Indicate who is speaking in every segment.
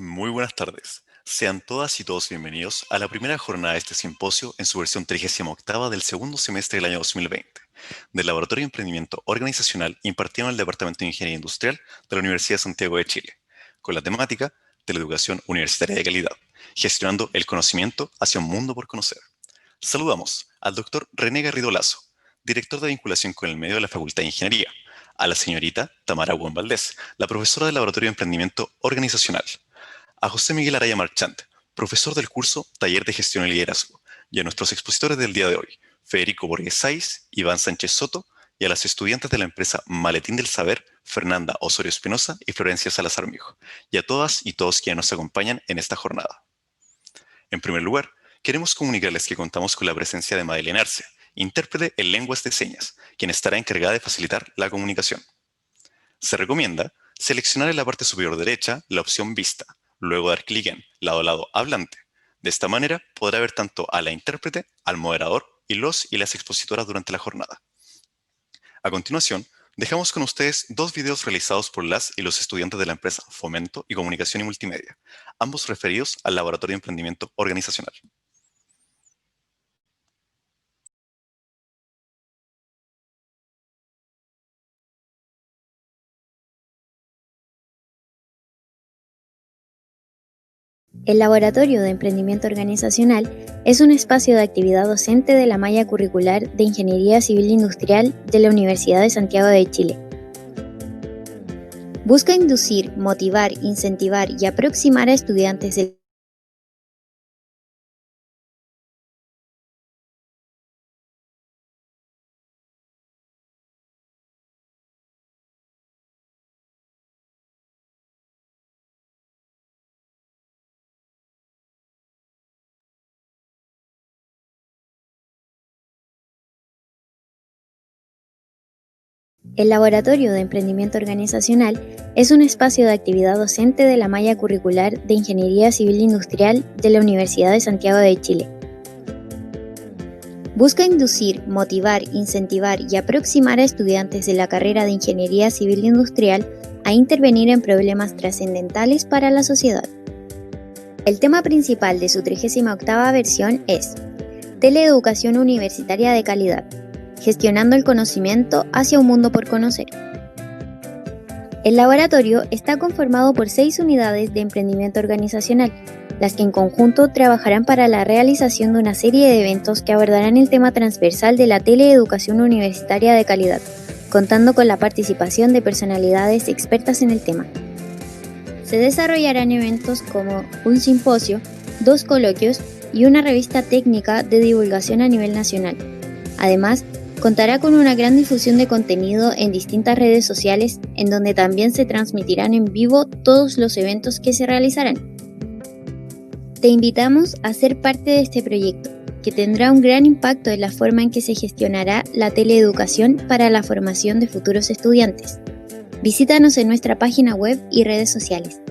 Speaker 1: Muy buenas tardes. Sean todas y todos bienvenidos a la primera jornada de este simposio en su versión 38ª del segundo semestre del año 2020, del Laboratorio de Emprendimiento Organizacional impartido en el Departamento de Ingeniería Industrial de la Universidad de Santiago de Chile, con la temática de la educación universitaria de calidad, gestionando el conocimiento hacia un mundo por conocer. Saludamos al doctor René Garrido Lazo, director de vinculación con el medio de la Facultad de Ingeniería, a la señorita Tamara Huón Valdés, la profesora del Laboratorio de Emprendimiento Organizacional, a José Miguel Araya Marchant, profesor del curso Taller de Gestión y Liderazgo, y a nuestros expositores del día de hoy, Federico Borges Sáiz, Iván Sánchez Soto, y a las estudiantes de la empresa Maletín del Saber, Fernanda Osorio Espinosa y Florencia Salazar Mijo, y a todas y todos quienes nos acompañan en esta jornada. En primer lugar, queremos comunicarles que contamos con la presencia de Madeleine Arce, intérprete en lenguas de señas, quien estará encargada de facilitar la comunicación. Se recomienda seleccionar en la parte superior derecha la opción Vista, luego dar clic en lado a lado hablante. De esta manera podrá ver tanto a la intérprete, al moderador y los y las expositoras durante la jornada. A continuación, dejamos con ustedes dos videos realizados por las y los estudiantes de la empresa Fomento y Comunicación y Multimedia, ambos referidos al Laboratorio de Emprendimiento Organizacional.
Speaker 2: El Laboratorio de Emprendimiento Organizacional es un espacio de actividad docente de la malla curricular de Ingeniería Civil Industrial de la Universidad de Santiago de Chile. Busca inducir, motivar, incentivar y aproximar a estudiantes del El Laboratorio de Emprendimiento Organizacional es un espacio de actividad docente de la malla curricular de Ingeniería Civil Industrial de la Universidad de Santiago de Chile. Busca inducir, motivar, incentivar y aproximar a estudiantes de la carrera de Ingeniería Civil Industrial a intervenir en problemas trascendentales para la sociedad. El tema principal de su 38ª versión es Teleeducación Universitaria de Calidad, gestionando el conocimiento hacia un mundo por conocer. El laboratorio está conformado por 6 unidades de emprendimiento organizacional, las que en conjunto trabajarán para la realización de una serie de eventos que abordarán el tema transversal de la teleeducación universitaria de calidad, contando con la participación de personalidades expertas en el tema. Se desarrollarán eventos como un simposio, 2 coloquios y una revista técnica de divulgación a nivel nacional. Además, contará con una gran difusión de contenido en distintas redes sociales, en donde también se transmitirán en vivo todos los eventos que se realizarán. Te invitamos a ser parte de este proyecto, que tendrá un gran impacto en la forma en que se gestionará la teleeducación para la formación de futuros estudiantes. Visítanos en nuestra página web y redes sociales.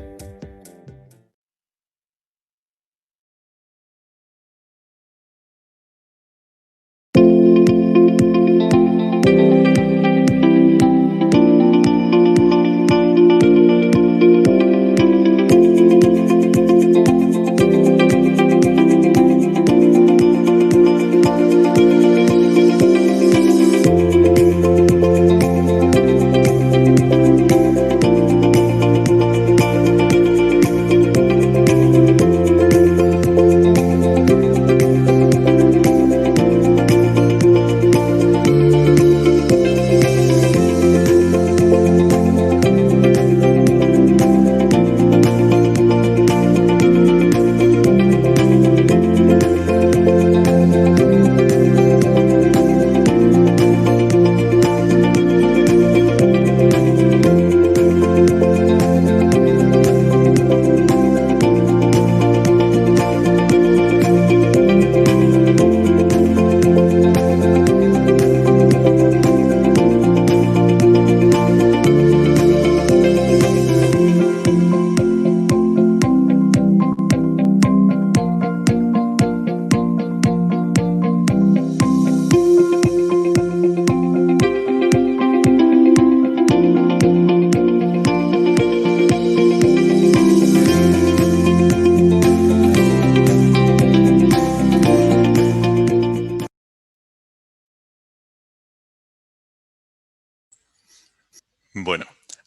Speaker 1: Bueno,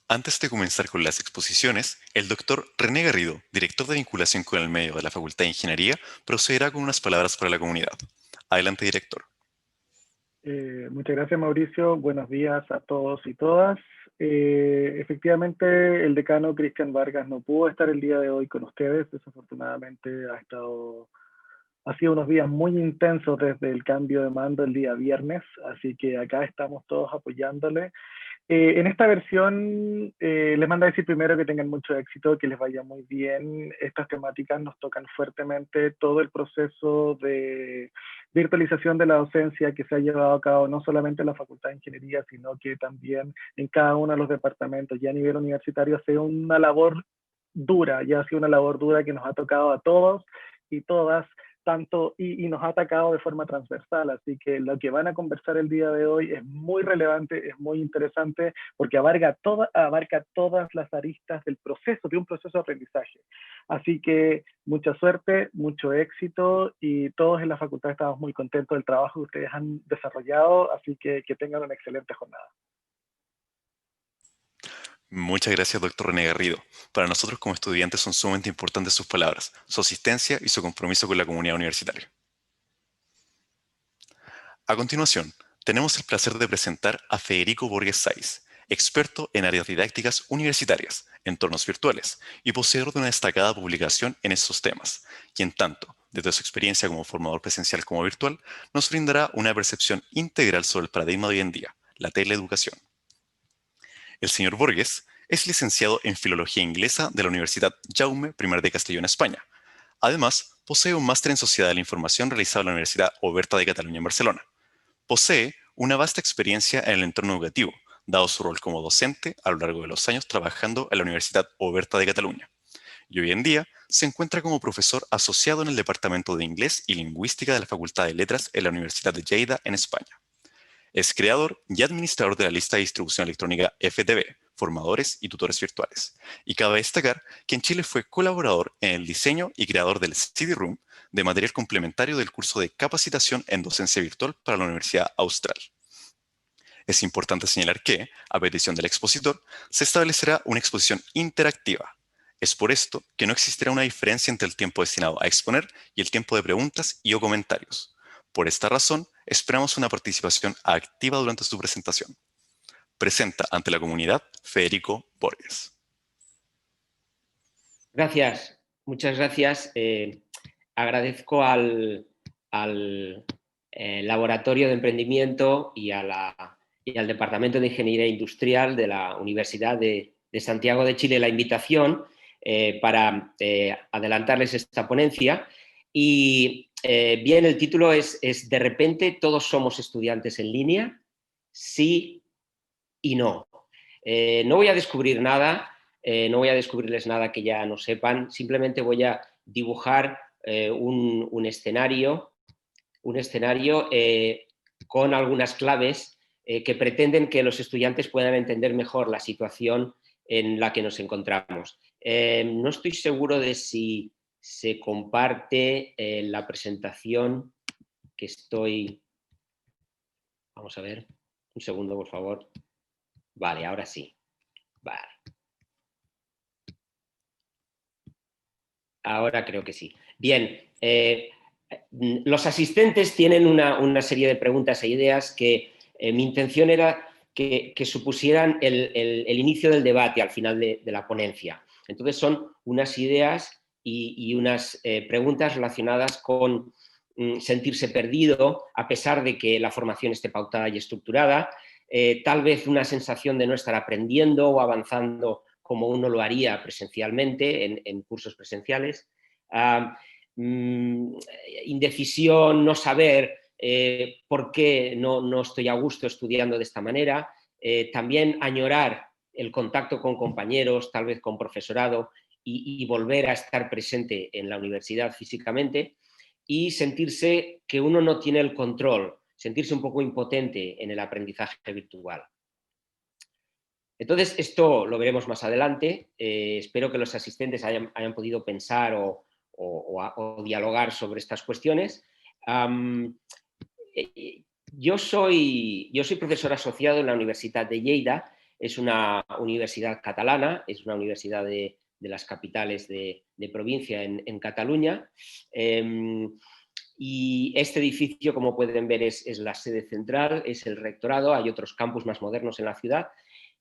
Speaker 1: antes de comenzar con las exposiciones, el doctor René Garrido, director de vinculación con el medio de la Facultad de Ingeniería, procederá con unas palabras para la comunidad. Adelante, director.
Speaker 3: Muchas gracias, Mauricio. Buenos días a todos y todas. Efectivamente, el decano Cristian Vargas no pudo estar el día de hoy con ustedes. Desafortunadamente ha sido unos días muy intensos desde el cambio de mando el día viernes, así que acá estamos todos apoyándole. En esta versión les mando a decir primero que tengan mucho éxito, que les vaya muy bien. Estas temáticas nos tocan fuertemente todo el proceso de virtualización de la docencia que se ha llevado a cabo no solamente en la Facultad de Ingeniería, sino que también en cada uno de los departamentos. Ya a nivel universitario ha sido una labor dura, ya ha sido una labor dura que nos ha tocado a todos y todas tanto y nos ha atacado de forma transversal, así que lo que van a conversar el día de hoy es muy relevante, es muy interesante, porque abarca todas las aristas del proceso, de un proceso de aprendizaje. Así que mucha suerte, mucho éxito, y todos en la facultad estamos muy contentos del trabajo que ustedes han desarrollado, así que tengan una excelente jornada.
Speaker 1: Muchas gracias, doctor René Garrido. Para nosotros como estudiantes son sumamente importantes sus palabras, su asistencia y su compromiso con la comunidad universitaria. A continuación, tenemos el placer de presentar a Federico Borges Saiz, experto en áreas didácticas universitarias, entornos virtuales y poseedor de una destacada publicación en estos temas, y en tanto, desde su experiencia como formador presencial como virtual, nos brindará una percepción integral sobre el paradigma de hoy en día, la teleeducación. El señor Borges es licenciado en Filología Inglesa de la Universidad Jaume I de Castellón, España. Además, posee un máster en Sociedad de la Información realizado en la Universidad Oberta de Cataluña en Barcelona. Posee una vasta experiencia en el entorno educativo, dado su rol como docente a lo largo de los años trabajando en la Universidad Oberta de Cataluña. Y hoy en día se encuentra como profesor asociado en el Departamento de Inglés y Lingüística de la Facultad de Letras en la Universidad de Lleida, en España. Es creador y administrador de la lista de distribución electrónica FTV, formadores y tutores virtuales. Y cabe destacar que en Chile fue colaborador en el diseño y creador del CD-Room, de material complementario del curso de capacitación en docencia virtual para la Universidad Austral. Es importante señalar que, a petición del expositor, se establecerá una exposición interactiva. Es por esto que no existirá una diferencia entre el tiempo destinado a exponer y el tiempo de preguntas y o comentarios. Por esta razón, esperamos una participación activa durante su presentación. Presenta ante la comunidad Federico Borges.
Speaker 4: Gracias, muchas gracias. Agradezco al Laboratorio de Emprendimiento y al Departamento de Ingeniería Industrial de la Universidad de Santiago de Chile la invitación para adelantarles esta ponencia. Y bien, el título es De repente todos somos estudiantes en línea, sí y no. No voy a descubrir nada, no voy a descubrirles nada que ya no sepan, simplemente voy a dibujar un escenario con algunas claves que pretenden que los estudiantes puedan entender mejor la situación en la que nos encontramos. No estoy seguro de si se comparte la presentación que estoy... Vamos a ver, un segundo, por favor. Vale, ahora sí. Vale. Ahora creo que sí. Bien, los asistentes tienen una serie de preguntas e ideas que mi intención era que supusieran el inicio del debate al final de la ponencia. Entonces son unas ideas y unas preguntas relacionadas con sentirse perdido a pesar de que la formación esté pautada y estructurada, tal vez una sensación de no estar aprendiendo o avanzando como uno lo haría presencialmente en cursos presenciales, indecisión, no saber por qué no estoy a gusto estudiando de esta manera, también añorar el contacto con compañeros, tal vez con profesorado, y volver a estar presente en la universidad físicamente, y sentirse que uno no tiene el control, sentirse un poco impotente en el aprendizaje virtual. Entonces, esto lo veremos más adelante. Espero que los asistentes hayan podido pensar o dialogar sobre estas cuestiones. Yo soy profesor asociado en la Universidad de Lleida es una universidad catalana, es una universidad de las capitales de provincia en Cataluña. Y este edificio, como pueden ver, es la sede central, es el rectorado, hay otros campus más modernos en la ciudad.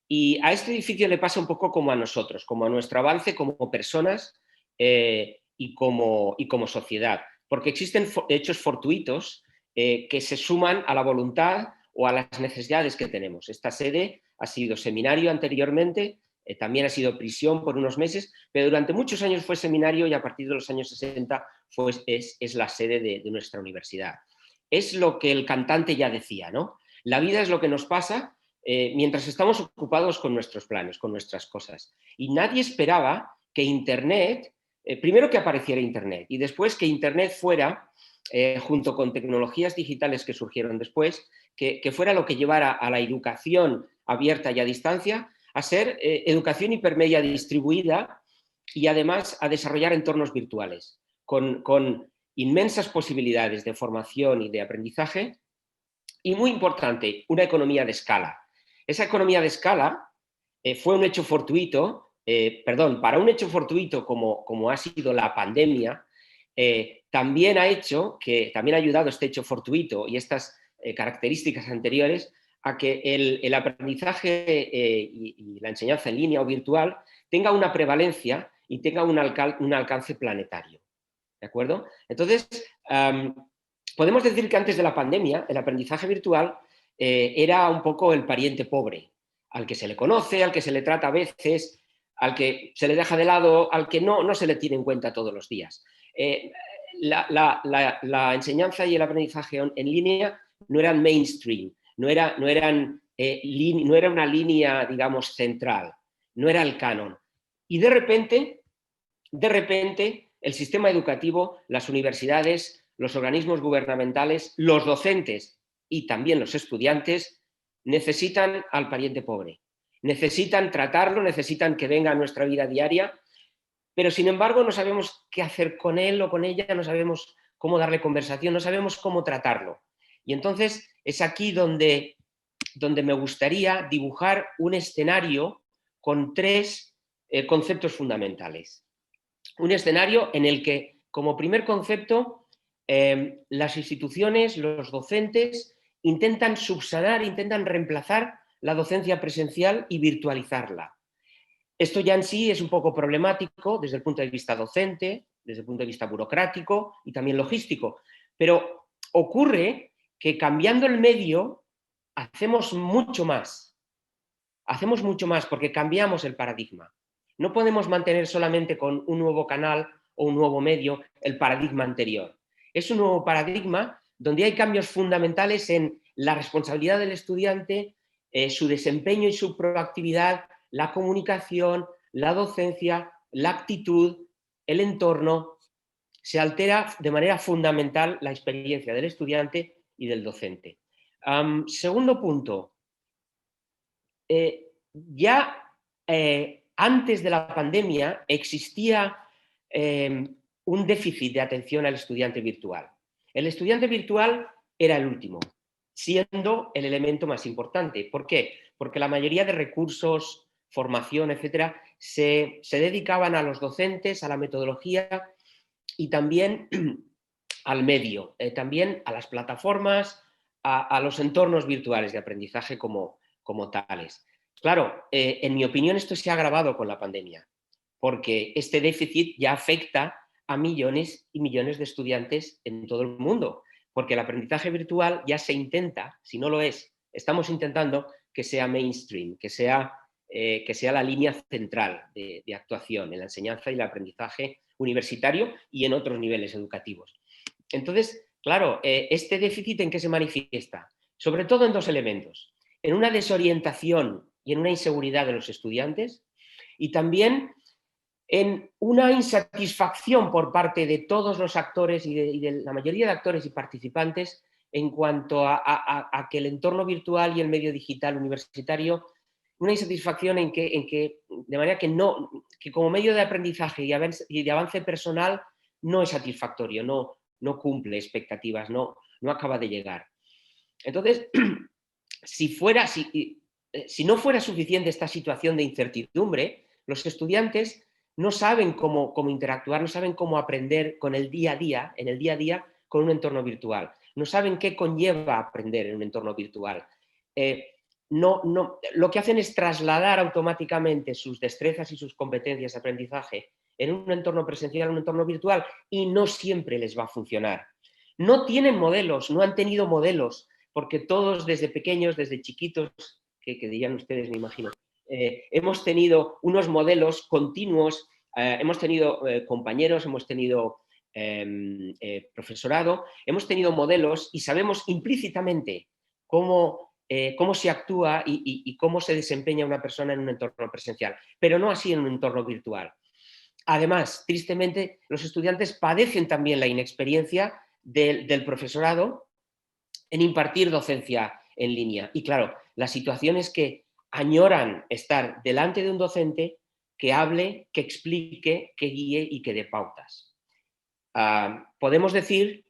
Speaker 4: Y a este edificio le pasa un poco como a nosotros, como a nuestro avance como personas y como sociedad, porque existen hechos fortuitos que se suman a la voluntad o a las necesidades que tenemos. Esta sede ha sido seminario anteriormente, también ha sido prisión por unos meses, pero durante muchos años fue seminario y a partir de los años 60 es la sede de nuestra universidad. Es lo que el cantante ya decía, ¿no? La vida es lo que nos pasa mientras estamos ocupados con nuestros planes, con nuestras cosas. Y nadie esperaba que Internet, primero que apareciera Internet y después que Internet fuera, junto con tecnologías digitales que surgieron después, que fuera lo que llevara a la educación abierta y a distancia a ser educación hipermedia distribuida y además a desarrollar entornos virtuales con inmensas posibilidades de formación y de aprendizaje y, muy importante, una economía de escala. Esa economía de escala fue un hecho fortuito, para un hecho fortuito como ha sido la pandemia, también ha ayudado este hecho fortuito y estas características anteriores a que el aprendizaje y la enseñanza en línea o virtual tenga una prevalencia y tenga un alcance planetario. ¿De acuerdo? Entonces, podemos decir que antes de la pandemia el aprendizaje virtual era un poco el pariente pobre, al que se le conoce, al que se le trata a veces, al que se le deja de lado, al que no se le tiene en cuenta todos los días. La enseñanza y el aprendizaje en línea no eran mainstream, no era una línea, digamos, central, no era el canon. Y de repente, el sistema educativo, las universidades, los organismos gubernamentales, los docentes y también los estudiantes necesitan al pariente pobre. Necesitan tratarlo, necesitan que venga a nuestra vida diaria, pero sin embargo no sabemos qué hacer con él o con ella, no sabemos cómo darle conversación, no sabemos cómo tratarlo. Y entonces es aquí donde me gustaría dibujar un escenario con tres conceptos fundamentales. Un escenario en el que, como primer concepto, las instituciones, los docentes, intentan subsanar, intentan reemplazar la docencia presencial y virtualizarla. Esto ya en sí es un poco problemático desde el punto de vista docente, desde el punto de vista burocrático y también logístico, pero ocurre que cambiando el medio hacemos mucho más porque cambiamos el paradigma. No podemos mantener solamente con un nuevo canal o un nuevo medio el paradigma anterior. Es un nuevo paradigma donde hay cambios fundamentales en la responsabilidad del estudiante, su desempeño y su proactividad, la comunicación, la docencia, la actitud, el entorno. Se altera de manera fundamental la experiencia del estudiante y del docente. Segundo punto. Antes de la pandemia existía un déficit de atención al estudiante virtual. El estudiante virtual era el último, siendo el elemento más importante. ¿Por qué? Porque la mayoría de recursos, formación, etcétera, se dedicaban a los docentes, a la metodología y también al medio, también a las plataformas, a los entornos virtuales de aprendizaje como tales. Claro, en mi opinión esto se ha agravado con la pandemia, porque este déficit ya afecta a millones y millones de estudiantes en todo el mundo, porque el aprendizaje virtual ya se intenta, si no lo es, estamos intentando que sea mainstream, que sea la línea central de actuación en la enseñanza y el aprendizaje universitario y en otros niveles educativos. Entonces, claro, ¿este déficit en qué se manifiesta? Sobre todo en dos elementos. En una desorientación y en una inseguridad de los estudiantes y también en una insatisfacción por parte de todos los actores y de la mayoría de actores y participantes en cuanto a que el entorno virtual y el medio digital universitario, una insatisfacción en que de manera que como medio de aprendizaje y de avance personal no es satisfactorio, no cumple expectativas, no acaba de llegar. Entonces, si si no fuera suficiente esta situación de incertidumbre, los estudiantes no saben cómo interactuar, no saben cómo aprender con el día a día, en el día a día, con un entorno virtual. No saben qué conlleva aprender en un entorno virtual. Lo que hacen es trasladar automáticamente sus destrezas y sus competencias de aprendizaje en un entorno presencial a un entorno virtual y no siempre les va a funcionar. No tienen modelos, no han tenido modelos, porque todos desde pequeños, desde chiquitos, que dirían ustedes, me imagino, hemos tenido unos modelos continuos, hemos tenido compañeros, hemos tenido profesorado, hemos tenido modelos y sabemos implícitamente cómo se actúa y cómo se desempeña una persona en un entorno presencial, pero no así en un entorno virtual. Además, tristemente, los estudiantes padecen también la inexperiencia del profesorado en impartir docencia en línea. Y claro, la situación es que añoran estar delante de un docente que hable, que explique, que guíe y que dé pautas. Podemos decir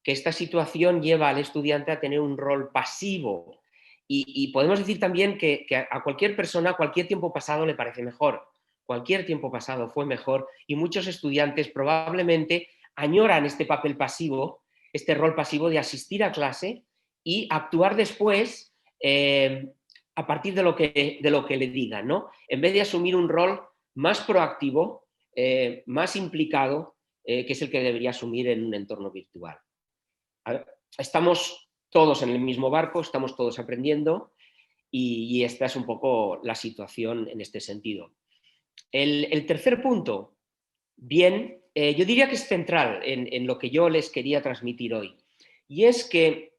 Speaker 4: que esta situación lleva al estudiante a tener un rol pasivo y podemos decir también que a cualquier persona, cualquier tiempo pasado le parece mejor. Cualquier tiempo pasado fue mejor y muchos estudiantes probablemente añoran este papel pasivo, este rol pasivo de asistir a clase y actuar después a partir de lo que le digan, ¿no? En vez de asumir un rol más proactivo, más implicado, que es el que debería asumir en un entorno virtual. Estamos todos en el mismo barco, estamos todos aprendiendo y esta es un poco la situación en este sentido. El tercer punto, bien, yo diría que es central en lo que yo les quería transmitir hoy, y es que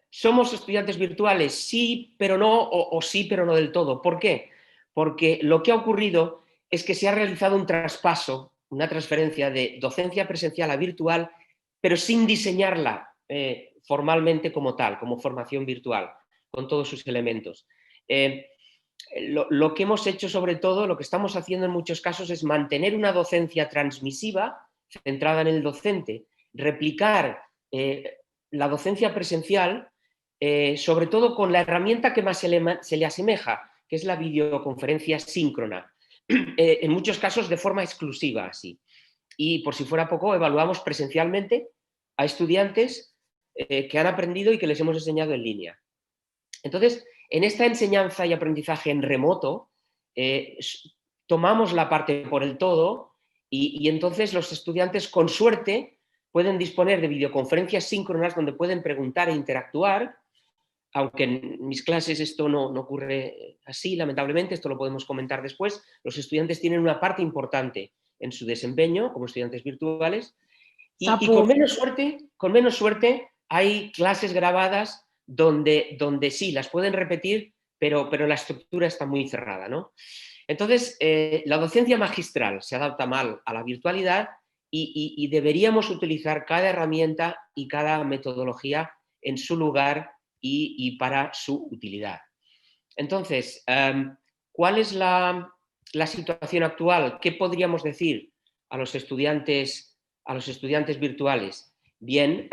Speaker 4: somos estudiantes virtuales, sí, pero no, o sí, pero no del todo. ¿Por qué? Porque lo que ha ocurrido es que se ha realizado un traspaso, una transferencia de docencia presencial a virtual, pero sin diseñarla formalmente como tal, como formación virtual, con todos sus elementos. Lo que hemos hecho sobre todo, lo que estamos haciendo en muchos casos es mantener una docencia transmisiva centrada en el docente, replicar la docencia presencial, sobre todo con la herramienta que más se le asemeja, que es la videoconferencia síncrona, en muchos casos de forma exclusiva así. Y por si fuera poco, evaluamos presencialmente a estudiantes que han aprendido y que les hemos enseñado en línea. Entonces, en esta enseñanza y aprendizaje en remoto, tomamos la parte por el todo y entonces los estudiantes, con suerte, pueden disponer de videoconferencias síncronas donde pueden preguntar e interactuar, aunque en mis clases esto no ocurre así, lamentablemente, esto lo podemos comentar después. Los estudiantes tienen una parte importante en su desempeño como estudiantes virtuales y con menos suerte hay clases grabadas donde sí, las pueden repetir, pero la estructura está muy cerrada, ¿no? Entonces, la docencia magistral se adapta mal a la virtualidad y deberíamos utilizar cada herramienta y cada metodología en su lugar y para su utilidad. Entonces, ¿cuál es la situación actual? ¿Qué podríamos decir a los estudiantes virtuales? Bien,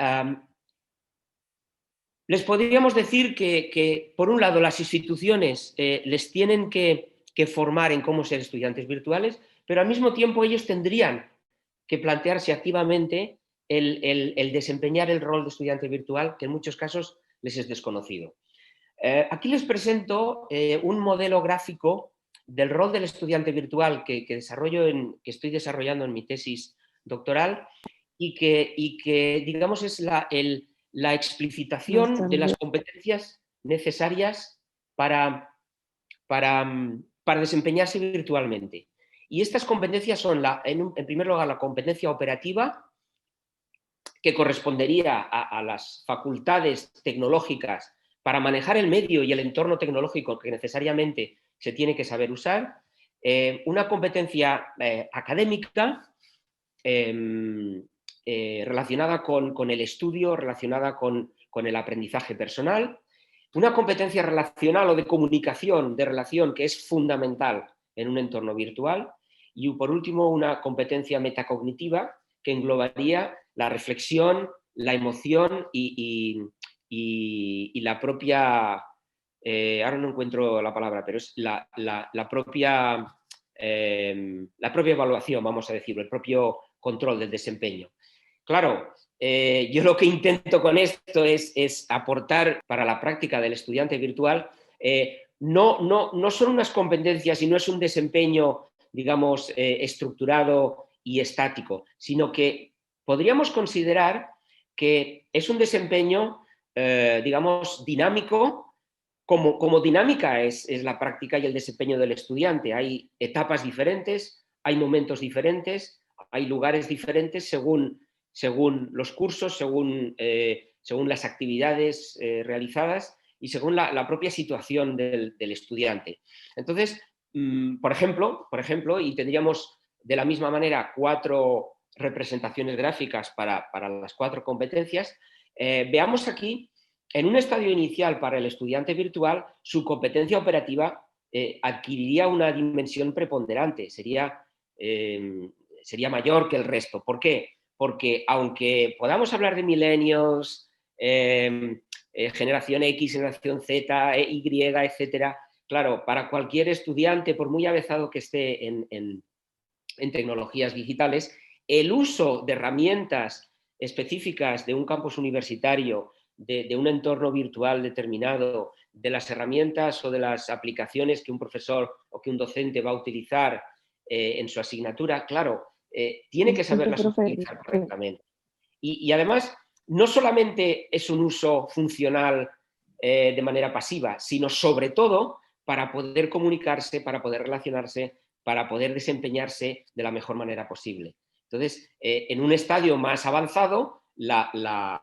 Speaker 4: les podríamos decir que, por un lado, las instituciones les tienen que formar en cómo ser estudiantes virtuales, pero al mismo tiempo ellos tendrían que plantearse activamente el desempeñar el rol de estudiante virtual, que en muchos casos les es desconocido. Aquí les presento un modelo gráfico del rol del estudiante virtual que estoy desarrollando en mi tesis doctoral y que digamos, es la explicitación de las competencias necesarias para desempeñarse virtualmente. Y estas competencias son, en primer lugar, la competencia operativa, que correspondería a las facultades tecnológicas para manejar el medio y el entorno tecnológico que necesariamente se tiene que saber usar, una competencia académica relacionada con el estudio, relacionada con el aprendizaje personal, una competencia relacional o de comunicación, de relación, que es fundamental en un entorno virtual, y por último una competencia metacognitiva que englobaría la reflexión, la emoción y y la propia, ahora no encuentro la palabra, pero es la propia evaluación, vamos a decirlo, el propio control del desempeño. Claro, yo lo que intento con esto es aportar para la práctica del estudiante virtual, no son unas competencias y no es un desempeño, digamos, estructurado y estático, sino que podríamos considerar que es un desempeño, digamos, dinámico, como dinámica es la práctica y el desempeño del estudiante. Hay etapas diferentes, hay momentos diferentes, hay lugares diferentes según los cursos, según las actividades realizadas y según la propia situación del estudiante. Entonces, por ejemplo, y tendríamos de la misma manera 4 representaciones gráficas para las 4 competencias, veamos aquí, en un estadio inicial para el estudiante virtual, su competencia operativa adquiriría una dimensión preponderante, sería mayor que el resto. ¿Por qué? Porque aunque podamos hablar de millennials, generación X, generación Z, Y, etcétera, claro, para cualquier estudiante, por muy avezado que esté en tecnologías digitales, el uso de herramientas específicas de un campus universitario, de un entorno virtual determinado, de las herramientas o de las aplicaciones que un profesor o que un docente va a utilizar en su asignatura, claro, tiene que saberlas utilizar correctamente. Y además, no solamente es un uso funcional de manera pasiva, sino sobre todo para poder comunicarse, para poder relacionarse, para poder desempeñarse de la mejor manera posible. Entonces, en un estadio más avanzado, la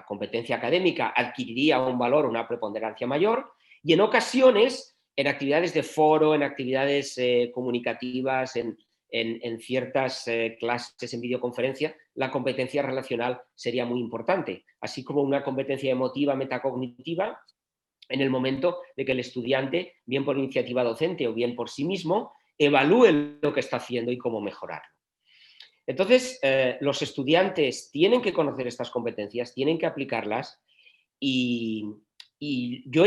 Speaker 4: competencia académica adquiriría un valor, una preponderancia mayor, y en ocasiones, en actividades de foro, en actividades comunicativas, en ciertas clases en videoconferencia, la competencia relacional sería muy importante, así como una competencia emotiva, metacognitiva, en el momento de que el estudiante, bien por iniciativa docente o bien por sí mismo, evalúe lo que está haciendo y cómo mejorarlo. Entonces, los estudiantes tienen que conocer estas competencias, tienen que aplicarlas y yo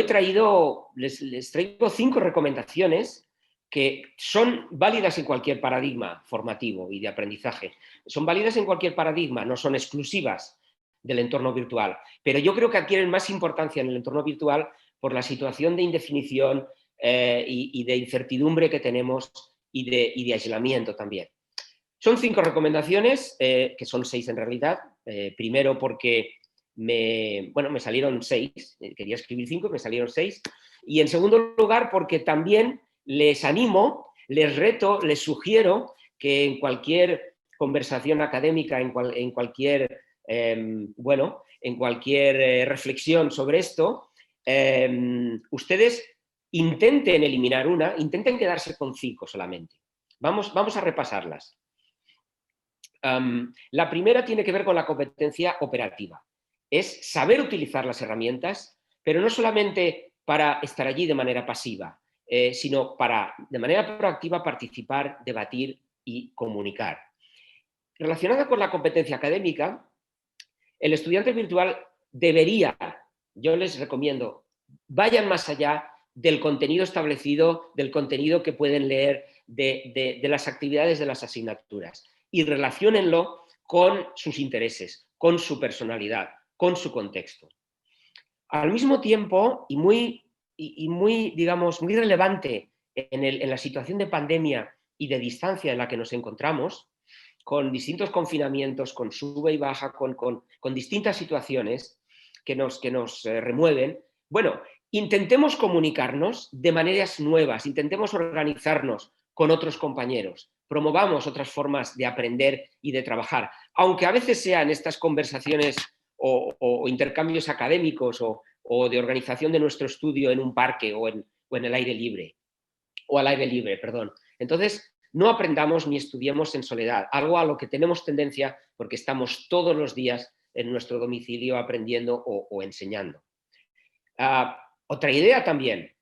Speaker 4: les traigo 5 recomendaciones que son válidas en cualquier paradigma formativo y de aprendizaje. Son válidas en cualquier paradigma, no son exclusivas del entorno virtual, pero yo creo que adquieren más importancia en el entorno virtual por la situación de indefinición y de incertidumbre que tenemos y de aislamiento también. Son 5 recomendaciones, que son 6 en realidad. Primero porque me salieron 6, quería escribir 5, me salieron 6. Y en segundo lugar porque también les animo, les reto, les sugiero que en cualquier conversación académica, en cualquier reflexión sobre esto, ustedes intenten quedarse con 5 solamente. Vamos a repasarlas. La primera tiene que ver con la competencia operativa. Es saber utilizar las herramientas, pero no solamente para estar allí de manera pasiva, sino para, de manera proactiva, participar, debatir y comunicar. Relacionada con la competencia académica, el estudiante virtual debería, yo les recomiendo, vayan más allá del contenido establecido, del contenido que pueden leer, de las actividades de las asignaturas, y relaciónenlo con sus intereses, con su personalidad, con su contexto. Al mismo tiempo, y muy relevante en la situación de pandemia y de distancia en la que nos encontramos, con distintos confinamientos, con sube y baja, con distintas situaciones que nos remueven, bueno, intentemos comunicarnos de maneras nuevas, intentemos organizarnos con otros compañeros, promovamos otras formas de aprender y de trabajar, aunque a veces sean estas conversaciones o intercambios académicos o de organización de nuestro estudio en un parque o en el aire libre, o al aire libre, perdón. Entonces, no aprendamos ni estudiemos en soledad, algo a lo que tenemos tendencia porque estamos todos los días en nuestro domicilio aprendiendo o enseñando. Otra idea también,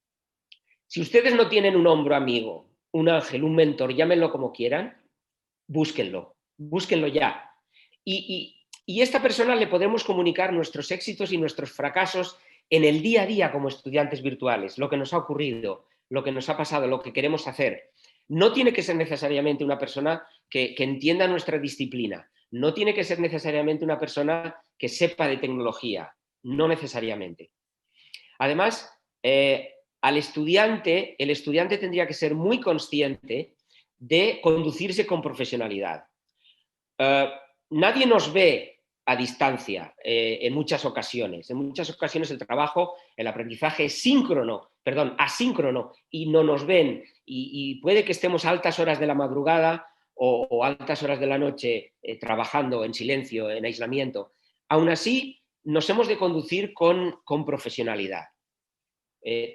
Speaker 4: si ustedes no tienen un hombro amigo, un ángel, un mentor, llámenlo como quieran, búsquenlo ya. Y Y a esta persona le podemos comunicar nuestros éxitos y nuestros fracasos en el día a día como estudiantes virtuales, lo que nos ha ocurrido, lo que nos ha pasado, lo que queremos hacer. No tiene que ser necesariamente una persona que entienda nuestra disciplina, no tiene que ser necesariamente una persona que sepa de tecnología, no necesariamente. Además, el estudiante tendría que ser muy consciente de conducirse con profesionalidad. Nadie nos ve a distancia en muchas ocasiones. En muchas ocasiones el trabajo, el aprendizaje es asíncrono y no nos ven. Y puede que estemos a altas horas de la madrugada o altas horas de la noche trabajando en silencio, en aislamiento. Aún así, nos hemos de conducir con profesionalidad.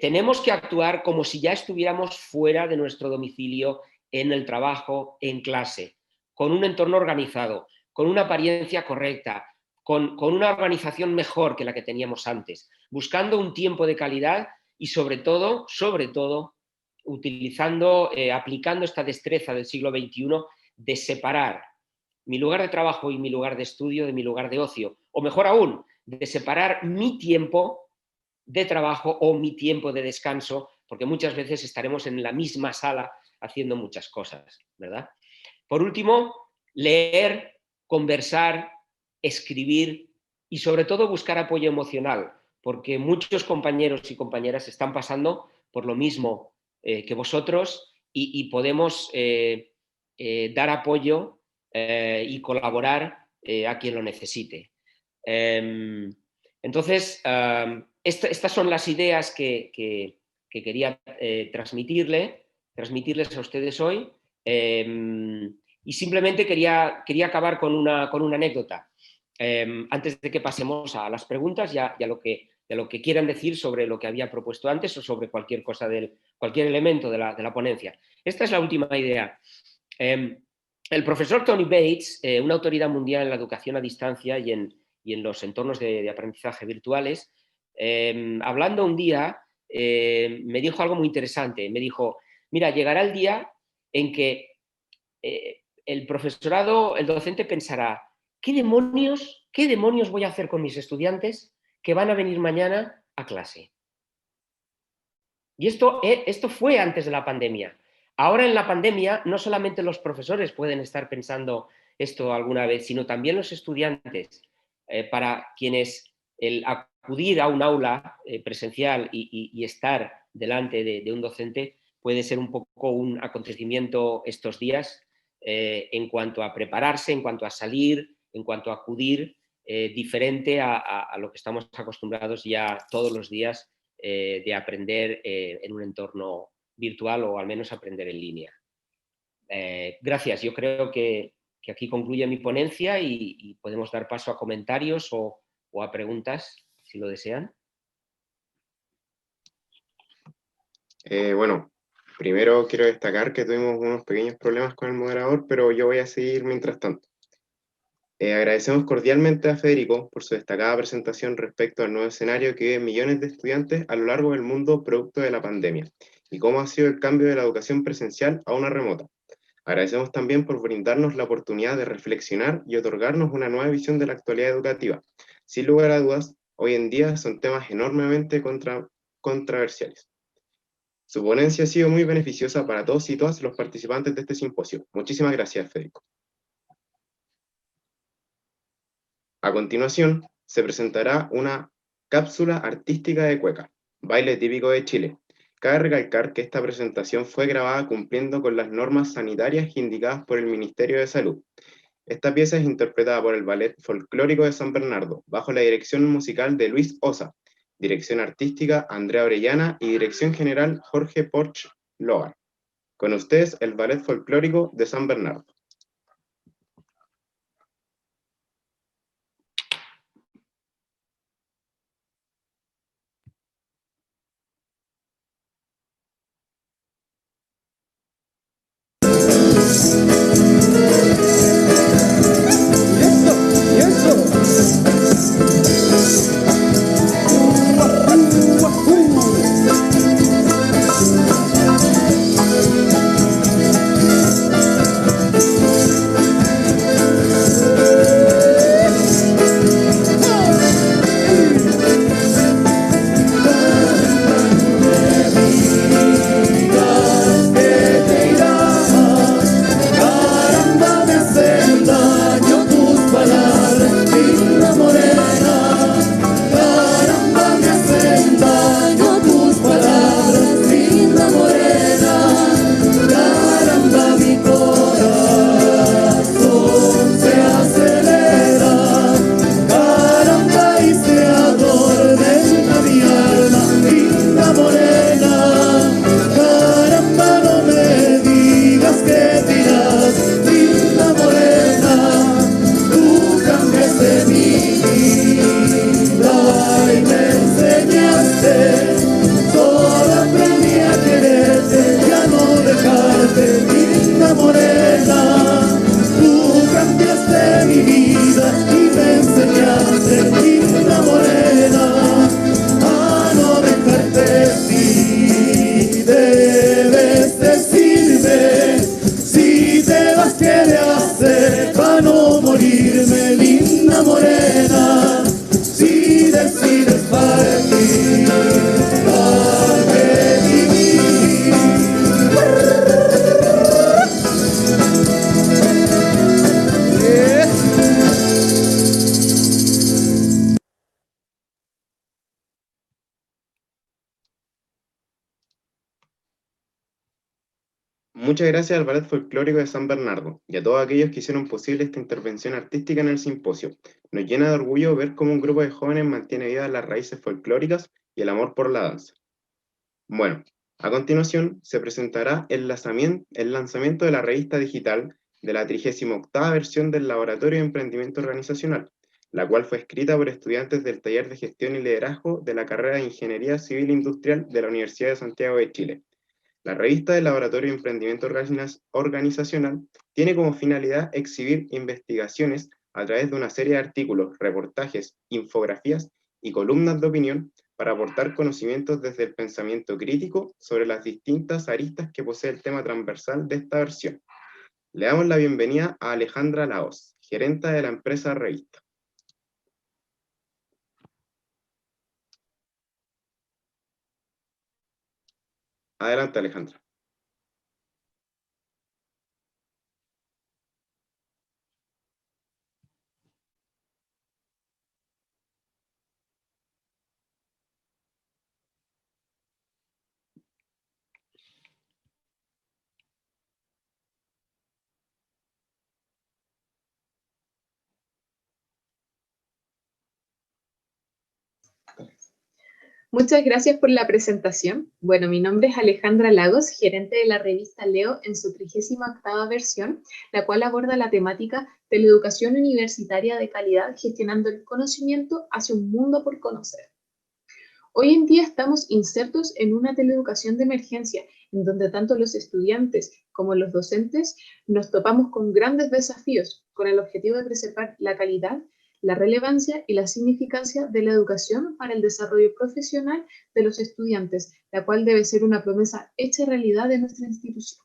Speaker 4: Tenemos que actuar como si ya estuviéramos fuera de nuestro domicilio, en el trabajo, en clase, con un entorno organizado, con una apariencia correcta, con una organización mejor que la que teníamos antes, buscando un tiempo de calidad y sobre todo, aplicando esta destreza del siglo XXI de separar mi lugar de trabajo y mi lugar de estudio de mi lugar de ocio, o mejor aún, de separar mi tiempo de trabajo o mi tiempo de descanso, porque muchas veces estaremos en la misma sala haciendo muchas cosas, ¿verdad? Por último, leer, conversar, escribir y sobre todo buscar apoyo emocional, porque muchos compañeros y compañeras están pasando por lo mismo que vosotros y podemos dar apoyo y colaborar a quien lo necesite. Entonces, estas son las ideas que quería transmitirles a ustedes hoy. Y simplemente quería acabar con una anécdota. Antes de que pasemos a las preguntas y a lo que quieran decir sobre lo que había propuesto antes o sobre cualquier cosa, cualquier elemento de la ponencia. Esta es la última idea. El profesor Tony Bates, una autoridad mundial en la educación a distancia y en los entornos de aprendizaje virtuales, hablando un día, me dijo algo muy interesante. Me dijo, mira, llegará el día en que el profesorado, el docente pensará, ¿qué demonios voy a hacer con mis estudiantes que van a venir mañana a clase? Y esto fue antes de la pandemia. Ahora en la pandemia no solamente los profesores pueden estar pensando esto alguna vez, sino también los estudiantes, para quienes el acudir a un aula presencial y estar delante de un docente puede ser un poco un acontecimiento estos días en cuanto a prepararse, en cuanto a salir, en cuanto a acudir, diferente a lo que estamos acostumbrados ya todos los días de aprender en un entorno virtual o al menos aprender en línea. Gracias, yo creo que aquí concluye mi ponencia y podemos dar paso a comentarios o a preguntas, si lo desean.
Speaker 5: Bueno, primero quiero destacar que tuvimos unos pequeños problemas con el moderador, pero yo voy a seguir mientras tanto. Agradecemos cordialmente a Federico por su destacada presentación respecto al nuevo escenario que viven millones de estudiantes a lo largo del mundo producto de la pandemia y cómo ha sido el cambio de la educación presencial a una remota. Agradecemos también por brindarnos la oportunidad de reflexionar y otorgarnos una nueva visión de la actualidad educativa. Sin lugar a dudas, hoy en día son temas enormemente controversiales. Su ponencia ha sido muy beneficiosa para todos y todas los participantes de este simposio. Muchísimas gracias, Federico. A continuación, se presentará una cápsula artística de cueca, baile típico de Chile. Cabe recalcar que esta presentación fue grabada cumpliendo con las normas sanitarias indicadas por el Ministerio de Salud. Esta pieza es interpretada por el Ballet Folclórico de San Bernardo, bajo la dirección musical de Luis Osa, dirección artística Andrea Orellana y dirección general Jorge Porch Logan. Con ustedes, el Ballet Folclórico de San Bernardo.
Speaker 6: nacidos para ti, dame vivir.
Speaker 5: Muchas gracias al Ballet Folclórico de San Bernardo y a todos aquellos que hicieron posible esta intervención artística en el simposio. Nos llena de orgullo ver cómo un grupo de jóvenes mantiene vivas las raíces folclóricas y el amor por la danza. Bueno, a continuación se presentará el lanzamiento de la revista digital de la 38ª versión del Laboratorio de Emprendimiento Organizacional, la cual fue escrita por estudiantes del Taller de Gestión y Liderazgo de la carrera de Ingeniería Civil Industrial de la Universidad de Santiago de Chile. La revista del Laboratorio de Emprendimiento Organizacional tiene como finalidad exhibir investigaciones a través de una serie de artículos, reportajes, infografías y columnas de opinión para aportar conocimientos desde el pensamiento crítico sobre las distintas aristas que posee el tema transversal de esta versión. Le damos la bienvenida a Alejandra Laos, gerenta de la empresa Revista. Adelante, Alejandra.
Speaker 7: Muchas gracias por la presentación. Bueno, mi nombre es Alejandra Lagos, gerente de la revista Leo en su 38ª versión, la cual aborda la temática de la educación universitaria de calidad, gestionando el conocimiento hacia un mundo por conocer. Hoy en día estamos insertos en una teleeducación de emergencia, en donde tanto los estudiantes como los docentes nos topamos con grandes desafíos, con el objetivo de preservar la calidad, la relevancia y la significancia de la educación para el desarrollo profesional de los estudiantes, la cual debe ser una promesa hecha realidad de nuestra institución.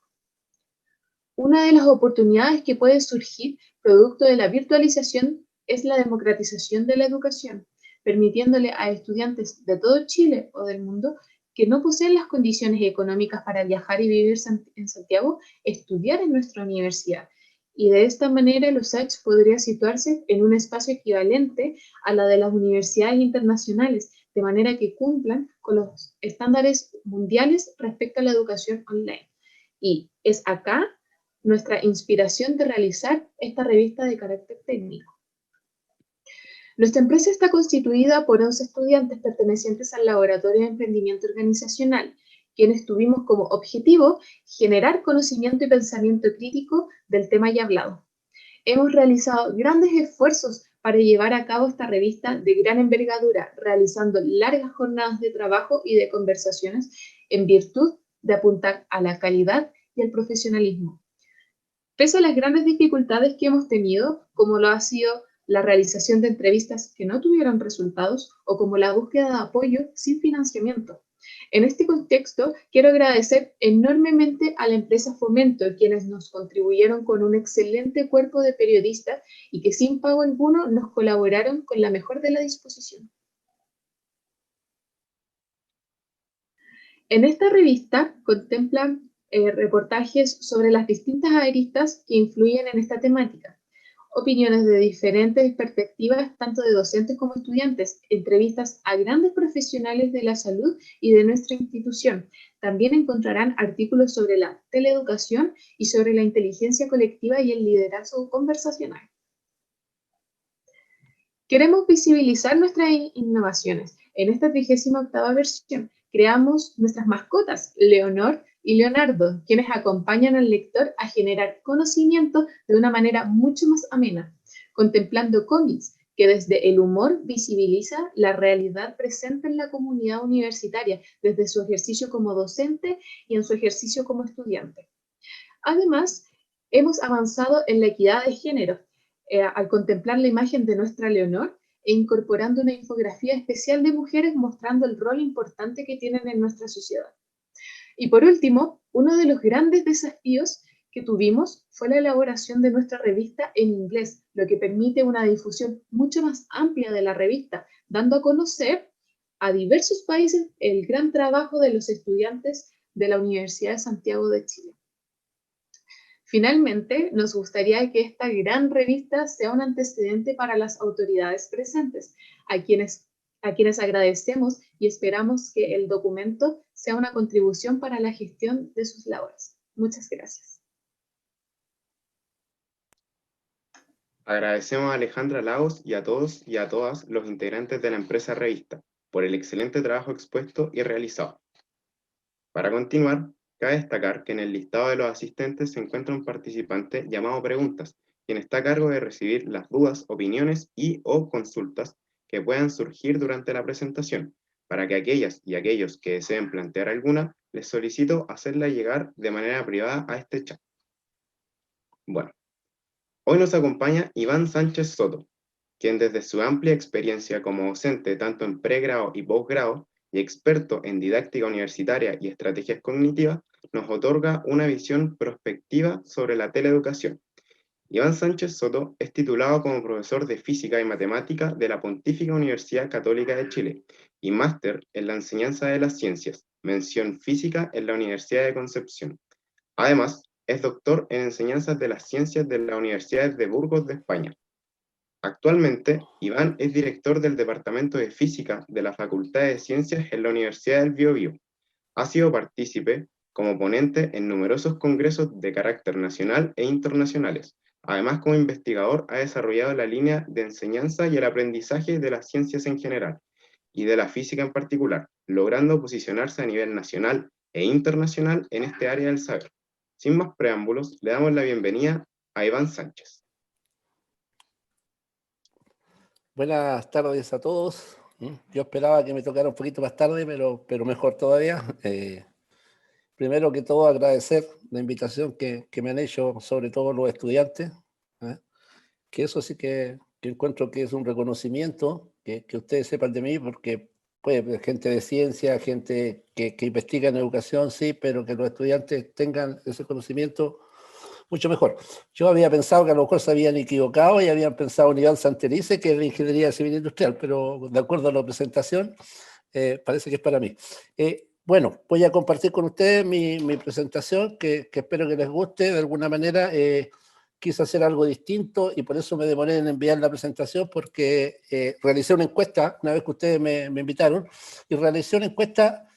Speaker 7: Una de las oportunidades que puede surgir producto de la virtualización es la democratización de la educación, permitiéndole a estudiantes de todo Chile o del mundo que no poseen las condiciones económicas para viajar y vivir en Santiago, estudiar en nuestra universidad. Y de esta manera los USACH podría situarse en un espacio equivalente a la de las universidades internacionales, de manera que cumplan con los estándares mundiales respecto a la educación online. Y es acá nuestra inspiración de realizar esta revista de carácter técnico. Nuestra empresa está constituida por 11 estudiantes pertenecientes al Laboratorio de Emprendimiento Organizacional, quienes tuvimos como objetivo generar conocimiento y pensamiento crítico del tema ya hablado. Hemos realizado grandes esfuerzos para llevar a cabo esta revista de gran envergadura, realizando largas jornadas de trabajo y de conversaciones en virtud de apuntar a la calidad y el profesionalismo. Pese a las grandes dificultades que hemos tenido, como lo ha sido la realización de entrevistas que no tuvieron resultados o como la búsqueda de apoyo sin financiamiento. En este contexto, quiero agradecer enormemente a la empresa Fomento, quienes nos contribuyeron con un excelente cuerpo de periodistas y que sin pago alguno nos colaboraron con la mejor de la disposición. En esta revista contemplan reportajes sobre las distintas aristas que influyen en esta temática, opiniones de diferentes perspectivas, tanto de docentes como estudiantes, entrevistas a grandes profesionales de la salud y de nuestra institución. También encontrarán artículos sobre la teleeducación y sobre la inteligencia colectiva y el liderazgo conversacional. Queremos visibilizar nuestras innovaciones. En esta 38ª versión creamos nuestras mascotas, Leonor y Leonardo, quienes acompañan al lector a generar conocimiento de una manera mucho más amena, contemplando cómics que desde el humor visibiliza la realidad presente en la comunidad universitaria, desde su ejercicio como docente y en su ejercicio como estudiante. Además, hemos avanzado en la equidad de género, al contemplar la imagen de nuestra Leonor e incorporando una infografía especial de mujeres mostrando el rol importante que tienen en nuestra sociedad. Y por último, uno de los grandes desafíos que tuvimos fue la elaboración de nuestra revista en inglés, lo que permite una difusión mucho más amplia de la revista, dando a conocer a diversos países el gran trabajo de los estudiantes de la Universidad de Santiago de Chile. Finalmente, nos gustaría que esta gran revista sea un antecedente para las autoridades presentes, a quienes agradecemos y esperamos que el documento sea una contribución para la gestión de sus labores. Muchas gracias.
Speaker 5: Agradecemos a Alejandra Lagos y a todos y a todas los integrantes de la empresa Revista por el excelente trabajo expuesto y realizado. Para continuar, cabe destacar que en el listado de los asistentes se encuentra un participante llamado Preguntas, quien está a cargo de recibir las dudas, opiniones y/o consultas que puedan surgir durante la presentación. Para que aquellas y aquellos que deseen plantear alguna, les solicito hacerla llegar de manera privada a este chat. Bueno, hoy nos acompaña Iván Sánchez Soto, quien desde su amplia experiencia como docente tanto en pregrado y posgrado y experto en didáctica universitaria y estrategias cognitivas, nos otorga una visión prospectiva sobre la teleeducación. Iván Sánchez Soto es titulado como profesor de Física y Matemática de la Pontífica Universidad Católica de Chile y máster en la enseñanza de las ciencias, mención física en la Universidad de Concepción. Además, es doctor en enseñanzas de las ciencias de la Universidad de Burgos de España. Actualmente, Iván es director del Departamento de Física de la Facultad de Ciencias en la Universidad del Biobío. Ha sido partícipe como ponente en numerosos congresos de carácter nacional e internacionales. Además, como investigador, ha desarrollado la línea de enseñanza y el aprendizaje de las ciencias en general y de la física en particular, logrando posicionarse a nivel nacional e internacional en este área del saber. Sin más preámbulos, le damos la bienvenida a Iván Sánchez.
Speaker 8: Buenas tardes a todos. Yo esperaba que me tocara un poquito más tarde, pero mejor todavía. Primero que todo, agradecer la invitación que me han hecho, sobre todo los estudiantes, que eso sí que encuentro que es un reconocimiento, que ustedes sepan de mí, porque pues, gente de ciencia, gente que investiga en educación, sí, pero que los estudiantes tengan ese conocimiento, mucho mejor. Yo había pensado que a lo mejor se habían equivocado y habían pensado en Iván Santelice, que es de Ingeniería Civil Industrial, pero de acuerdo a la presentación, parece que es para mí. Bueno, voy a compartir con ustedes mi presentación, que espero que les guste. De alguna manera quise hacer algo distinto y por eso me demoré en enviar la presentación, porque realicé una encuesta, una vez que ustedes me invitaron, y realicé una encuesta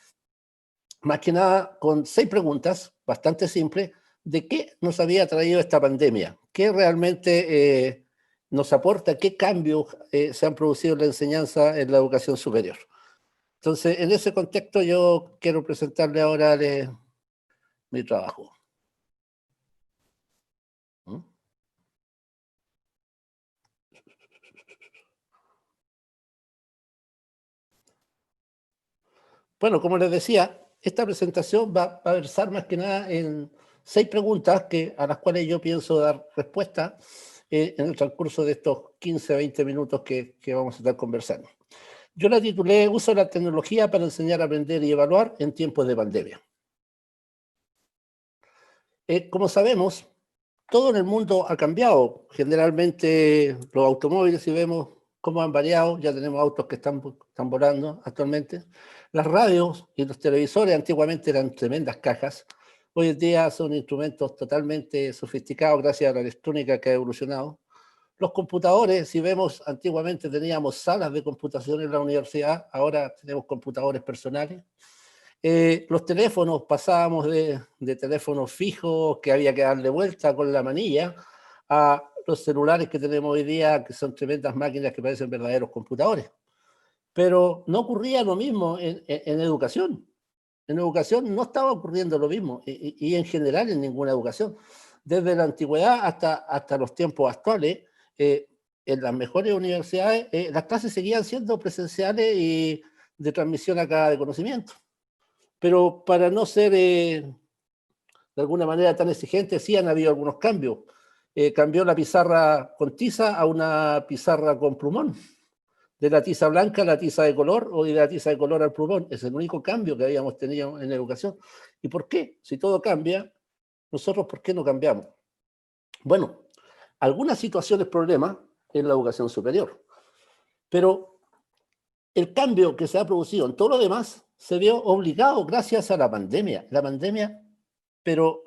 Speaker 8: más que nada con 6 preguntas, bastante simples, de qué nos había traído esta pandemia, qué realmente nos aporta, qué cambios se han producido en la enseñanza en la educación superior. Entonces, en ese contexto yo quiero presentarle ahora mi trabajo. Bueno, como les decía, esta presentación va a versar más que nada en 6 preguntas a las cuales yo pienso dar respuesta en el transcurso de estos 15 a 20 minutos que vamos a estar conversando. Yo la titulé Uso de la tecnología para enseñar, aprender y evaluar en tiempos de pandemia. Como sabemos, todo en el mundo ha cambiado. Generalmente los automóviles, si vemos cómo han variado, ya tenemos autos que están volando actualmente. Las radios y los televisores antiguamente eran tremendas cajas. Hoy en día son instrumentos totalmente sofisticados gracias a la electrónica que ha evolucionado. Los computadores, si vemos, antiguamente teníamos salas de computación en la universidad, ahora tenemos computadores personales. Los teléfonos, pasábamos de teléfonos fijos que había que darle vuelta con la manilla a los celulares que tenemos hoy día, que son tremendas máquinas que parecen verdaderos computadores. Pero no ocurría lo mismo en educación. En educación no estaba ocurriendo lo mismo, y en general en ninguna educación. Desde la antigüedad hasta los tiempos actuales, en las mejores universidades, las clases seguían siendo presenciales y de transmisión acá de conocimiento. Pero para no ser de alguna manera tan exigente, sí han habido algunos cambios. Cambió la pizarra con tiza a una pizarra con plumón. De la tiza blanca a la tiza de color, o de la tiza de color al plumón. Es el único cambio que habíamos tenido en la educación. ¿Y por qué? Si todo cambia, nosotros ¿por qué no cambiamos? Bueno, algunas situaciones, problemas en la educación superior. Pero el cambio que se ha producido en todo lo demás se vio obligado gracias a la pandemia. La pandemia, pero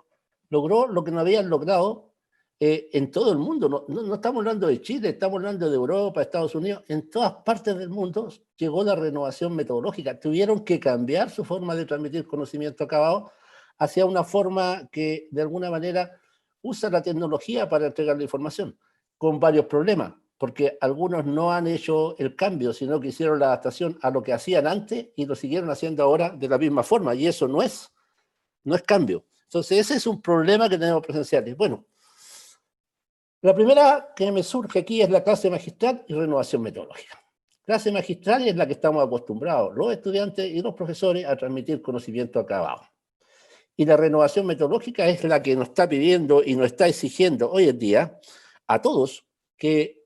Speaker 8: logró lo que no habían logrado en todo el mundo. No estamos hablando de Chile, estamos hablando de Europa, Estados Unidos. En todas partes del mundo llegó la renovación metodológica. Tuvieron que cambiar su forma de transmitir conocimiento acabado hacia una forma que de alguna manera usa la tecnología para entregar la información, con varios problemas, porque algunos no han hecho el cambio, sino que hicieron la adaptación a lo que hacían antes y lo siguieron haciendo ahora de la misma forma, y eso no es cambio. Entonces ese es un problema que tenemos presenciales. Bueno, la primera que me surge aquí es la clase magistral y renovación metodológica. Clase magistral es la que estamos acostumbrados, los estudiantes y los profesores, a transmitir conocimiento acabado. Y la renovación metodológica es la que nos está pidiendo y nos está exigiendo hoy en día a todos que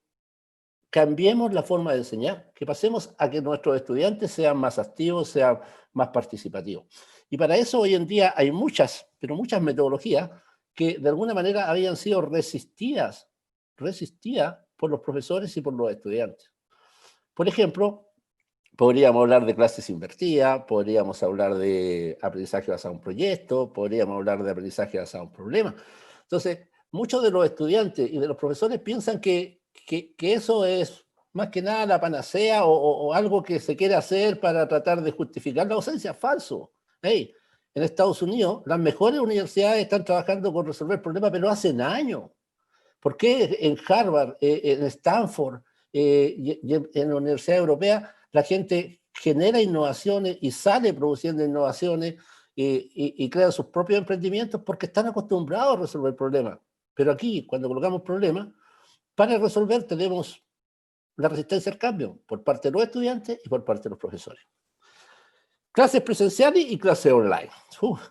Speaker 8: cambiemos la forma de enseñar, que pasemos a que nuestros estudiantes sean más activos, sean más participativos. Y para eso hoy en día hay muchas, pero muchas metodologías que de alguna manera habían sido resistidas por los profesores y por los estudiantes. Por ejemplo, podríamos hablar de clases invertidas, podríamos hablar de aprendizaje basado en un proyecto, podríamos hablar de aprendizaje basado en un problema. Entonces, muchos de los estudiantes y de los profesores piensan que eso es más que nada la panacea o algo que se quiere hacer para tratar de justificar la ausencia. Falso. Hey, en Estados Unidos, las mejores universidades están trabajando con resolver problemas, pero hace años. ¿Por qué en Harvard, en Stanford y en la Universidad Europea la gente genera innovaciones y sale produciendo innovaciones y crea sus propios emprendimientos? Porque están acostumbrados a resolver problemas. Pero aquí, cuando colocamos problemas, para resolver tenemos la resistencia al cambio por parte de los estudiantes y por parte de los profesores. Clases presenciales y clases online.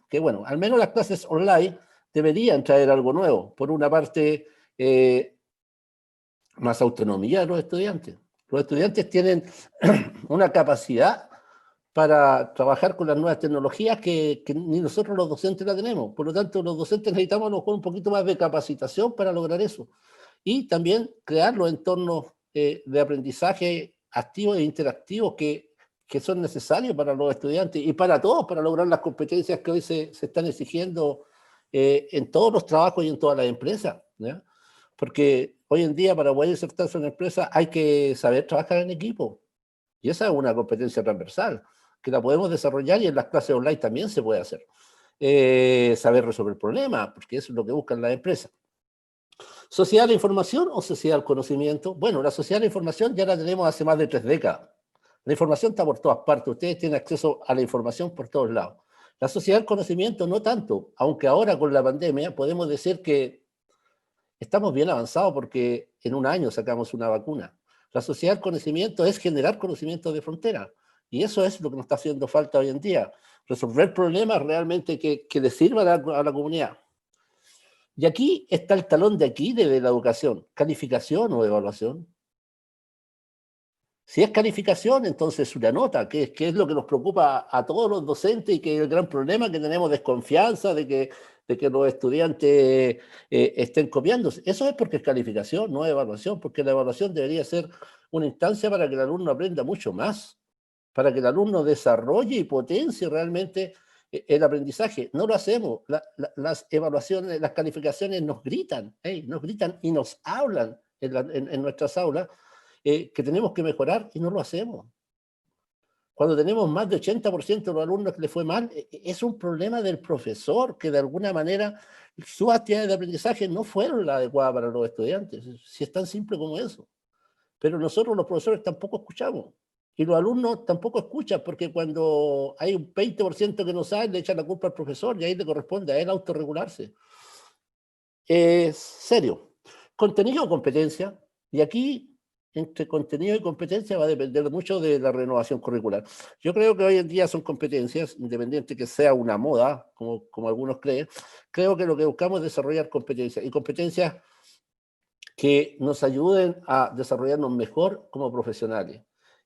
Speaker 8: Qué bueno, al menos las clases online deberían traer algo nuevo. Por una parte, más autonomía de los estudiantes. Los estudiantes tienen una capacidad para trabajar con las nuevas tecnologías que ni nosotros los docentes la tenemos. Por lo tanto, los docentes necesitamos a lo mejor un poquito más de capacitación para lograr eso. Y también crear los entornos de aprendizaje activos e interactivos que son necesarios para los estudiantes y para todos, para lograr las competencias que hoy se están exigiendo en todos los trabajos y en todas las empresas, ¿ya? Porque hoy en día, para poder insertarse en una empresa, hay que saber trabajar en equipo. Y esa es una competencia transversal, que la podemos desarrollar y en las clases online también se puede hacer. Saber resolver problemas, porque eso es lo que buscan las empresas. ¿Sociedad de la información o sociedad del conocimiento? Bueno, la sociedad de la información ya la tenemos hace más de 3 décadas. La información está por todas partes, ustedes tienen acceso a la información por todos lados. La sociedad del conocimiento no tanto, aunque ahora con la pandemia podemos decir que estamos bien avanzados porque en un año sacamos una vacuna. La sociedad del conocimiento es generar conocimiento de frontera, y eso es lo que nos está haciendo falta hoy en día, resolver problemas realmente que le sirvan a la comunidad. Y aquí está el talón de Aquiles de la educación, calificación o evaluación. Si es calificación, entonces una nota, que es lo que nos preocupa a todos los docentes y que es el gran problema, que tenemos desconfianza de que los estudiantes estén copiándose. Eso es porque es calificación, no es evaluación, porque la evaluación debería ser una instancia para que el alumno aprenda mucho más, para que el alumno desarrolle y potencie realmente el aprendizaje. No lo hacemos. Las evaluaciones, las calificaciones nos gritan y nos hablan en nuestras aulas, que tenemos que mejorar y no lo hacemos. Cuando tenemos más de 80% de los alumnos que les fue mal, es un problema del profesor, que de alguna manera sus actividades de aprendizaje no fueron las adecuadas para los estudiantes, si es tan simple como eso. Pero nosotros los profesores tampoco escuchamos, y los alumnos tampoco escuchan, porque cuando hay un 20% que no sabe, le echan la culpa al profesor, y ahí le corresponde a él autorregularse. Es serio. Contenido o competencia, y aquí entre contenido y competencia va a depender mucho de la renovación curricular. Yo creo que hoy en día son competencias, independiente que sea una moda, como algunos creen. Creo que lo que buscamos es desarrollar competencias, y competencias que nos ayuden a desarrollarnos mejor como profesionales.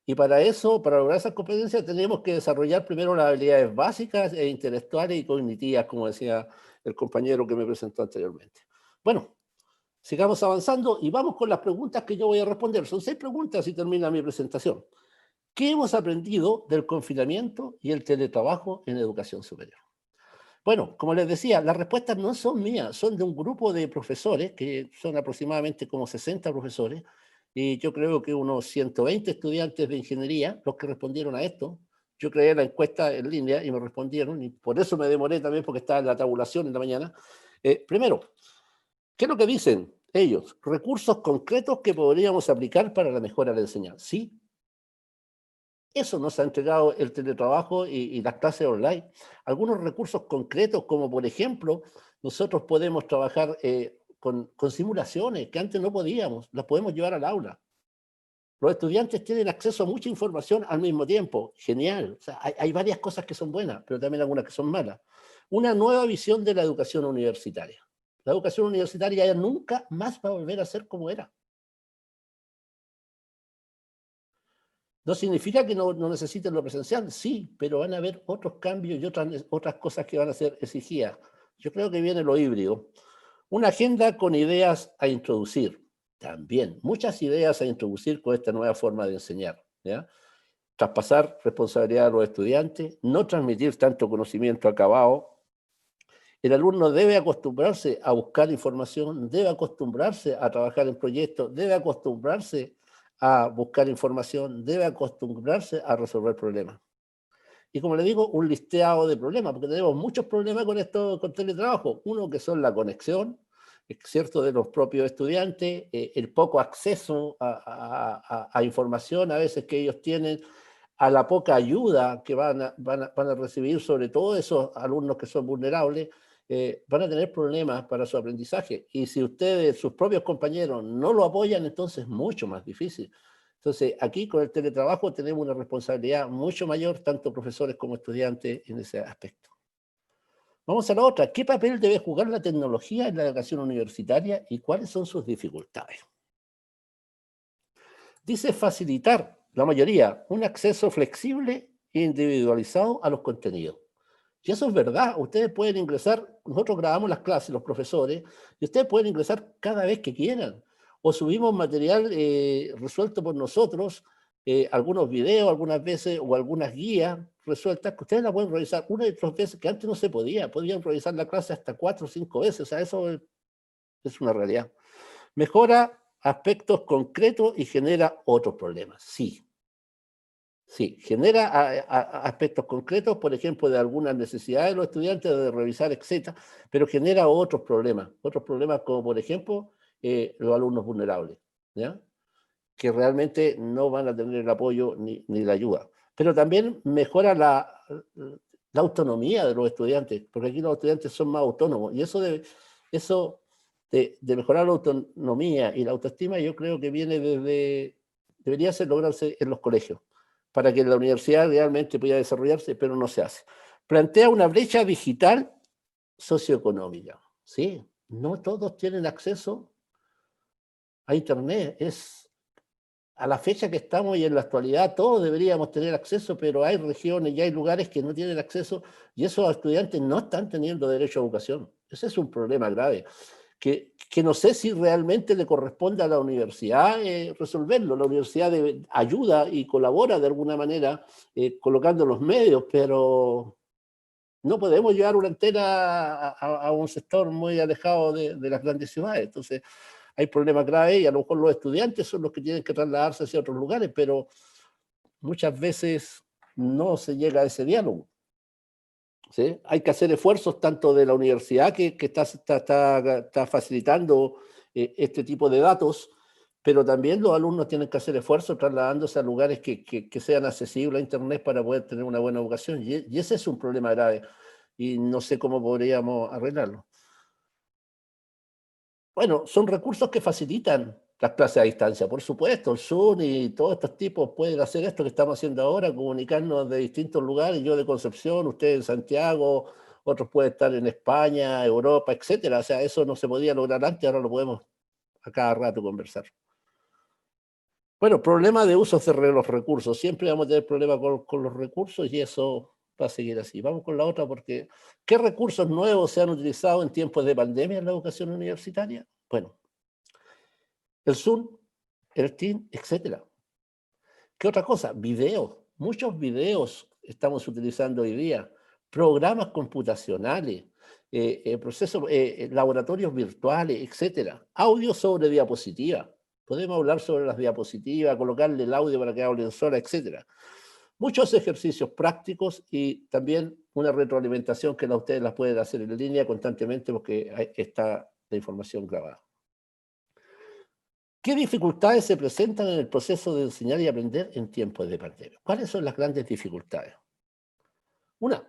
Speaker 8: Y para eso, para lograr esas competencias, tenemos que desarrollar primero las habilidades básicas e intelectuales y cognitivas, como decía el compañero que me presentó anteriormente. Bueno, sigamos avanzando y vamos con las preguntas que yo voy a responder. Son 6 preguntas y termina mi presentación. ¿Qué hemos aprendido del confinamiento y el teletrabajo en educación superior? Bueno, como les decía, las respuestas no son mías, son de un grupo de profesores, que son aproximadamente como 60 profesores, y yo creo que unos 120 estudiantes de ingeniería, los que respondieron a esto. Yo creé la encuesta en línea y me respondieron, y por eso me demoré también, porque estaba en la tabulación en la mañana. Primero, ¿qué es lo que dicen ellos? Recursos concretos que podríamos aplicar para la mejora de la enseñanza. Sí, eso nos ha entregado el teletrabajo y las clases online. Algunos recursos concretos, como por ejemplo, nosotros podemos trabajar con simulaciones que antes no podíamos, las podemos llevar al aula. Los estudiantes tienen acceso a mucha información al mismo tiempo. Genial. O sea, hay varias cosas que son buenas, pero también algunas que son malas. Una nueva visión de la educación universitaria. La educación universitaria ya nunca más va a volver a ser como era. No significa que no necesiten lo presencial, sí, pero van a haber otros cambios y otras cosas que van a ser exigidas. Yo creo que viene lo híbrido. Una agenda con ideas a introducir. También, muchas ideas a introducir con esta nueva forma de enseñar. ¿Ya? Traspasar responsabilidad a los estudiantes, no transmitir tanto conocimiento acabado. El alumno debe acostumbrarse a buscar información, debe acostumbrarse a trabajar en proyectos, debe acostumbrarse a buscar información, debe acostumbrarse a resolver problemas. Y como le digo, un listeado de problemas, porque tenemos muchos problemas con esto, con teletrabajo. Uno que son la conexión, es cierto, de los propios estudiantes, el poco acceso a información a veces que ellos tienen, a la poca ayuda que van a recibir, sobre todo esos alumnos que son vulnerables, van a tener problemas para su aprendizaje. Y si ustedes, sus propios compañeros, no lo apoyan, entonces es mucho más difícil. Entonces, aquí con el teletrabajo tenemos una responsabilidad mucho mayor, tanto profesores como estudiantes, en ese aspecto. Vamos a la otra. ¿Qué papel debe jugar la tecnología en la educación universitaria y cuáles son sus dificultades? Dice facilitar, la mayoría, un acceso flexible e individualizado a los contenidos. Y eso es verdad, ustedes pueden ingresar, nosotros grabamos las clases, los profesores, y ustedes pueden ingresar cada vez que quieran. O subimos material resuelto por nosotros, algunos videos algunas veces, o algunas guías resueltas, que ustedes la pueden revisar una y otras veces, que antes no se podía, podían revisar la clase hasta 4 o 5 veces, o sea, eso es una realidad. Mejora aspectos concretos y genera otros problemas, sí. Sí, genera aspectos concretos, por ejemplo, de algunas necesidades de los estudiantes de revisar, etcétera, pero genera otros problemas como, por ejemplo, los alumnos vulnerables, ¿ya? Que realmente no van a tener el apoyo ni la ayuda. Pero también mejora la autonomía de los estudiantes, porque aquí los estudiantes son más autónomos, y eso de mejorar la autonomía y la autoestima, yo creo que debería lograrse en los colegios, para que la universidad realmente pueda desarrollarse, pero no se hace. Plantea una brecha digital socioeconómica, ¿sí? No todos tienen acceso a Internet. A la fecha que estamos y en la actualidad todos deberíamos tener acceso, pero hay regiones y hay lugares que no tienen acceso y esos estudiantes no están teniendo derecho a educación. Ese es un problema grave, que no sé si realmente le corresponde a la universidad resolverlo. La universidad ayuda y colabora de alguna manera colocando los medios, pero no podemos llevar una antena a un sector muy alejado de las grandes ciudades. Entonces, hay problemas graves y a lo mejor los estudiantes son los que tienen que trasladarse hacia otros lugares, pero muchas veces no se llega a ese diálogo. ¿Sí? Hay que hacer esfuerzos tanto de la universidad que está facilitando este tipo de datos, pero también los alumnos tienen que hacer esfuerzos trasladándose a lugares que sean accesibles a Internet para poder tener una buena educación. Y ese es un problema grave y no sé cómo podríamos arreglarlo. Bueno, son recursos que facilitan las clases a distancia, por supuesto. El Zoom y todos estos tipos pueden hacer esto que estamos haciendo ahora, comunicarnos de distintos lugares, yo de Concepción, usted en Santiago, otros pueden estar en España, Europa, etcétera. O sea, eso no se podía lograr antes, ahora lo podemos a cada rato conversar. Bueno, problema de uso de los recursos. Siempre vamos a tener problemas con los recursos y eso va a seguir así. Vamos con la otra porque ¿qué recursos nuevos se han utilizado en tiempos de pandemia en la educación universitaria? Bueno, el Zoom, el Teams, etcétera. ¿Qué otra cosa? Videos. Muchos videos estamos utilizando hoy día. Programas computacionales, laboratorios virtuales, etcétera. Audio sobre diapositiva. Podemos hablar sobre las diapositivas, colocarle el audio para que hablen sola, etcétera. Muchos ejercicios prácticos y también una retroalimentación que ustedes las pueden hacer en línea constantemente porque está la información grabada. ¿Qué dificultades se presentan en el proceso de enseñar y aprender en tiempos de pandemia? ¿Cuáles son las grandes dificultades? Una,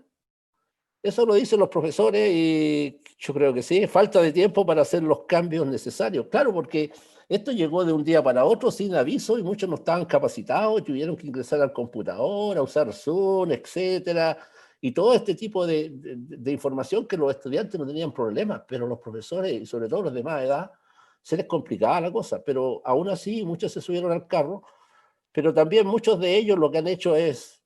Speaker 8: eso lo dicen los profesores y yo creo que sí, falta de tiempo para hacer los cambios necesarios. Claro, porque esto llegó de un día para otro sin aviso y muchos no estaban capacitados, tuvieron que ingresar al computador, a usar Zoom, etcétera, y todo este tipo de información que los estudiantes no tenían problemas, pero los profesores y sobre todo los de más edad se les complicaba la cosa, pero aún así muchos se subieron al carro, pero también muchos de ellos lo que han hecho es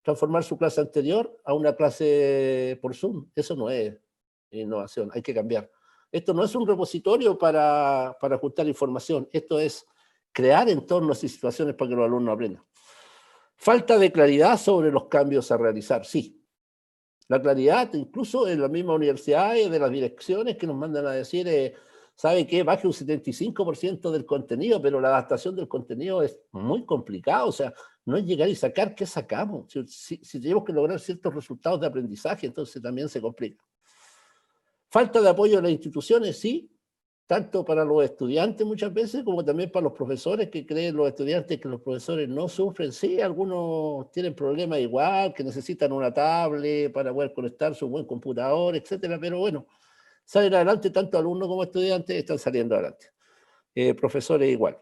Speaker 8: transformar su clase anterior a una clase por Zoom. Eso no es innovación, hay que cambiar. Esto no es un repositorio para juntar información, esto es crear entornos y situaciones para que los alumnos aprendan. Falta de claridad sobre los cambios a realizar, sí. La claridad, incluso en la misma universidad, de las direcciones que nos mandan a decir, ¿sabe qué? Baje un 75% del contenido, pero la adaptación del contenido es muy complicado, o sea, no es llegar y sacar, ¿qué sacamos? Si tenemos que lograr ciertos resultados de aprendizaje, entonces también se complica. Falta de apoyo de las instituciones, sí, tanto para los estudiantes muchas veces, como también para los profesores, que creen los estudiantes que los profesores no sufren. Sí, algunos tienen problemas igual, que necesitan una tablet para poder conectarse a un buen computador, etcétera, pero bueno, salen adelante, tanto alumnos como estudiantes están saliendo adelante. Profesores igual.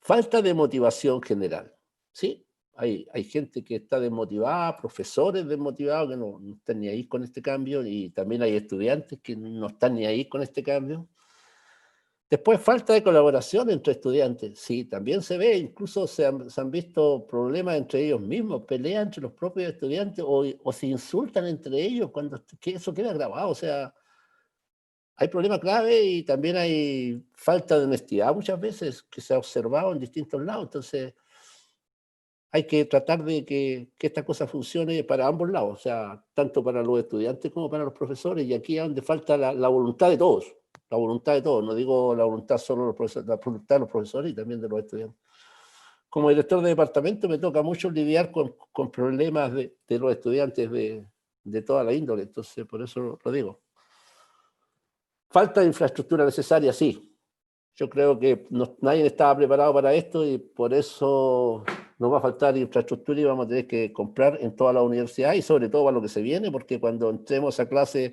Speaker 8: Falta de motivación general, ¿sí? Hay gente que está desmotivada, profesores desmotivados que no están ni ahí con este cambio y también hay estudiantes que no están ni ahí con este cambio. Después, falta de colaboración entre estudiantes. Sí, también se ve, incluso se han visto problemas entre ellos mismos, peleas entre los propios estudiantes o se insultan entre ellos cuando eso queda grabado. O sea, hay problemas clave y también hay falta de honestidad muchas veces que se ha observado en distintos lados. Entonces, hay que tratar de que esta cosa funcione para ambos lados, o sea, tanto para los estudiantes como para los profesores, y aquí es donde falta la voluntad de todos, la voluntad de todos, no digo la voluntad solo de los profesores, la voluntad de los profesores y también de los estudiantes. Como director de departamento me toca mucho lidiar con problemas de los estudiantes de toda la índole, entonces por eso lo digo. Falta de infraestructura necesaria, sí. Yo creo que nadie estaba preparado para esto y por eso nos va a faltar infraestructura y vamos a tener que comprar en toda la universidad y sobre todo para lo que se viene, porque cuando entremos a clase,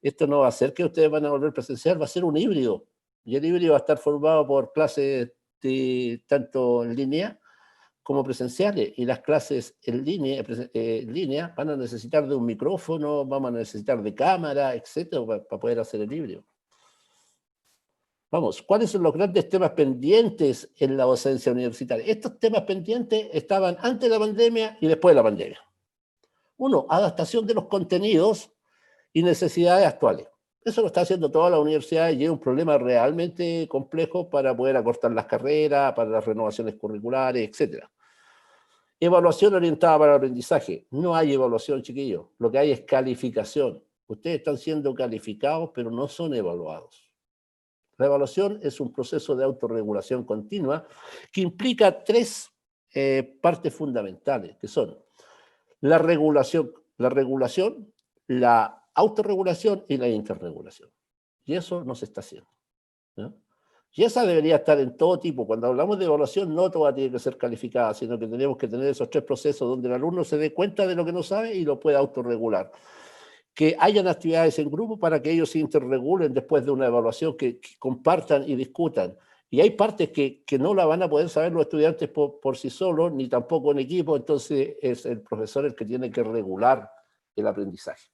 Speaker 8: esto no va a ser que ustedes van a volver presencial, va a ser un híbrido. Y el híbrido va a estar formado por clases tanto en línea como presenciales. Y las clases en línea van a necesitar de un micrófono, vamos a necesitar de cámara, etcétera, para poder hacer el híbrido. Vamos, ¿cuáles son los grandes temas pendientes en la docencia universitaria? Estos temas pendientes estaban antes de la pandemia y después de la pandemia. Uno, adaptación de los contenidos y necesidades actuales. Eso lo está haciendo toda la universidad y es un problema realmente complejo para poder acortar las carreras, para las renovaciones curriculares, etc. Evaluación orientada para el aprendizaje. No hay evaluación, chiquillos. Lo que hay es calificación. Ustedes están siendo calificados, pero no son evaluados. La evaluación es un proceso de autorregulación continua que implica tres partes fundamentales, que son la regulación, la autorregulación y la interregulación. Y eso no se está haciendo, ¿no? Y esa debería estar en todo tipo. Cuando hablamos de evaluación, no toda tiene que ser calificada, sino que tenemos que tener esos tres procesos donde el alumno se dé cuenta de lo que no sabe y lo pueda autorregular. Que hayan actividades en grupo para que ellos se interregulen después de una evaluación, que compartan y discutan. Y hay partes que no la van a poder saber los estudiantes por sí solos, ni tampoco en equipo, entonces es el profesor el que tiene que regular el aprendizaje.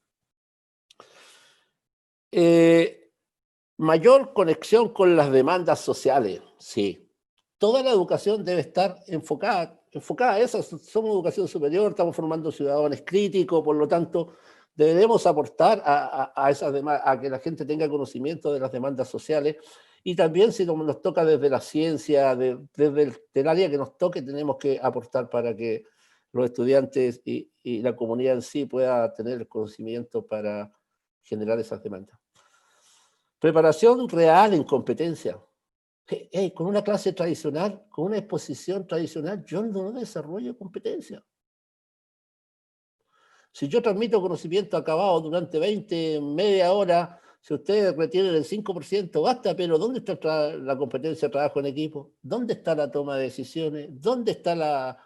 Speaker 8: Mayor conexión con las demandas sociales, sí. Toda la educación debe estar enfocada a eso. Somos educación superior, estamos formando ciudadanos críticos, por lo tanto, debemos aportar a esas demandas, a que la gente tenga conocimiento de las demandas sociales Y también si nos toca desde la ciencia, desde el área que nos toque, tenemos que aportar para que los estudiantes y la comunidad en sí pueda tener el conocimiento para generar esas demandas. Preparación real en competencia. Hey, con una clase tradicional, con una exposición tradicional, yo no desarrollo competencia. Si yo transmito conocimiento acabado durante media hora, si ustedes retienen el 5%, basta, pero ¿dónde está la competencia de trabajo en equipo? ¿Dónde está la toma de decisiones? ¿Dónde está la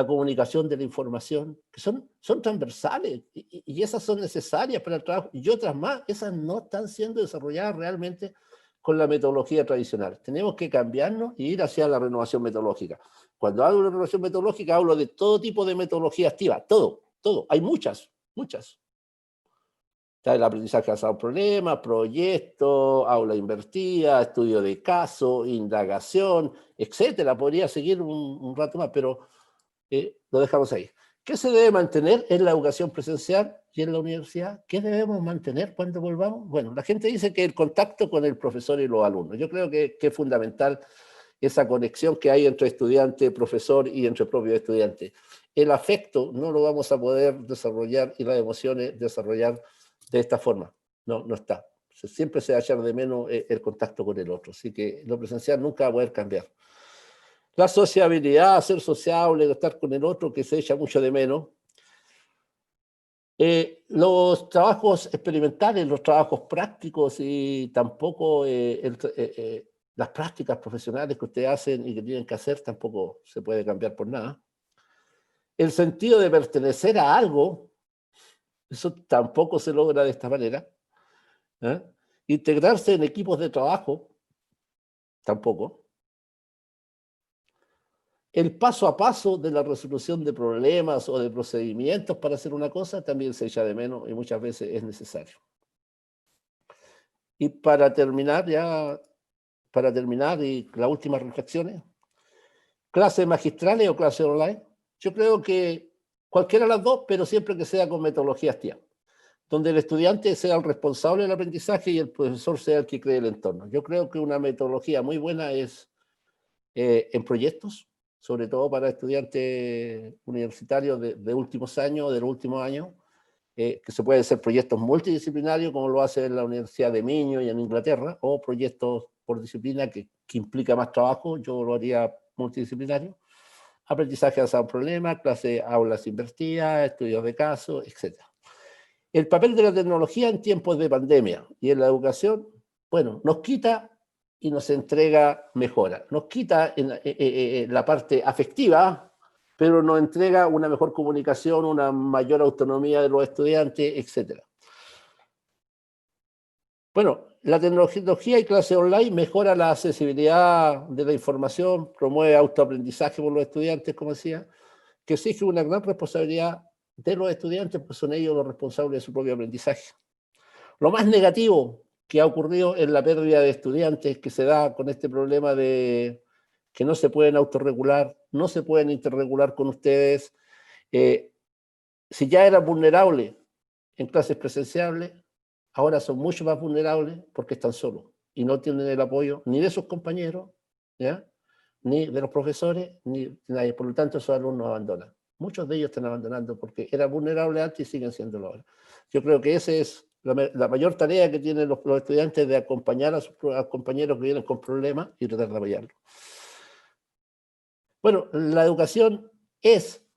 Speaker 8: comunicación de la información? Que son transversales y esas son necesarias para el trabajo. Y otras más, esas no están siendo desarrolladas realmente con la metodología tradicional. Tenemos que cambiarnos y ir hacia la renovación metodológica. Cuando hablo de renovación metodológica, hablo de todo tipo de metodología activa, todo. Hay muchas. Está el aprendizaje basado en problemas, proyectos, aula invertida, estudio de caso, indagación, etcétera. Podría seguir un rato más, pero lo dejamos ahí. ¿Qué se debe mantener en la educación presencial y en la universidad? ¿Qué debemos mantener cuando volvamos? Bueno, la gente dice que el contacto con el profesor y los alumnos. Yo creo que es fundamental esa conexión que hay entre estudiante, profesor y entre propios estudiantes. El afecto no lo vamos a poder desarrollar y las emociones desarrollar de esta forma. No está. Siempre se va a echar de menos el contacto con el otro. Así que lo presencial nunca va a poder cambiar. La sociabilidad, ser sociable, estar con el otro, que se echa mucho de menos. Los trabajos experimentales, los trabajos prácticos y tampoco las prácticas profesionales que ustedes hacen y que tienen que hacer tampoco se puede cambiar por nada. El sentido de pertenecer a algo, eso tampoco se logra de esta manera. Integrarse en equipos de trabajo, tampoco. El paso a paso de la resolución de problemas o de procedimientos para hacer una cosa también se echa de menos y muchas veces es necesario. Y para terminar y las últimas reflexiones, clases magistrales o clases online, yo creo que cualquiera de las dos, pero siempre que sea con metodologías TIA, donde el estudiante sea el responsable del aprendizaje y el profesor sea el que cree el entorno. Yo creo que una metodología muy buena es en proyectos, sobre todo para estudiantes universitarios de últimos años, de los últimos años, que se pueden hacer proyectos multidisciplinarios, como lo hace en la Universidad de Minho y en Inglaterra, o proyectos por disciplina que implica más trabajo, yo lo haría multidisciplinario. Aprendizaje basado en problemas, clase aulas invertidas, estudios de caso, etc. El papel de la tecnología en tiempos de pandemia y en la educación, bueno, nos quita y nos entrega mejora. Nos quita la parte afectiva, pero nos entrega una mejor comunicación, una mayor autonomía de los estudiantes, etc. Bueno, la tecnología y clase online mejora la accesibilidad de la información, promueve autoaprendizaje por los estudiantes, como decía, que exige una gran responsabilidad de los estudiantes, pues son ellos los responsables de su propio aprendizaje. Lo más negativo que ha ocurrido es la pérdida de estudiantes que se da con este problema de que no se pueden autorregular, no se pueden interregular con ustedes. Si ya eran vulnerables en clases presenciales, ahora son mucho más vulnerables porque están solos y no tienen el apoyo ni de sus compañeros, ¿ya?, ni de los profesores, ni de nadie. Por lo tanto, esos alumnos abandonan. Muchos de ellos están abandonando porque eran vulnerables antes y siguen siéndolo ahora. Yo creo que esa es la mayor tarea que tienen los estudiantes, de acompañar a sus compañeros que vienen con problemas y tratar de apoyarlos. Bueno, la educación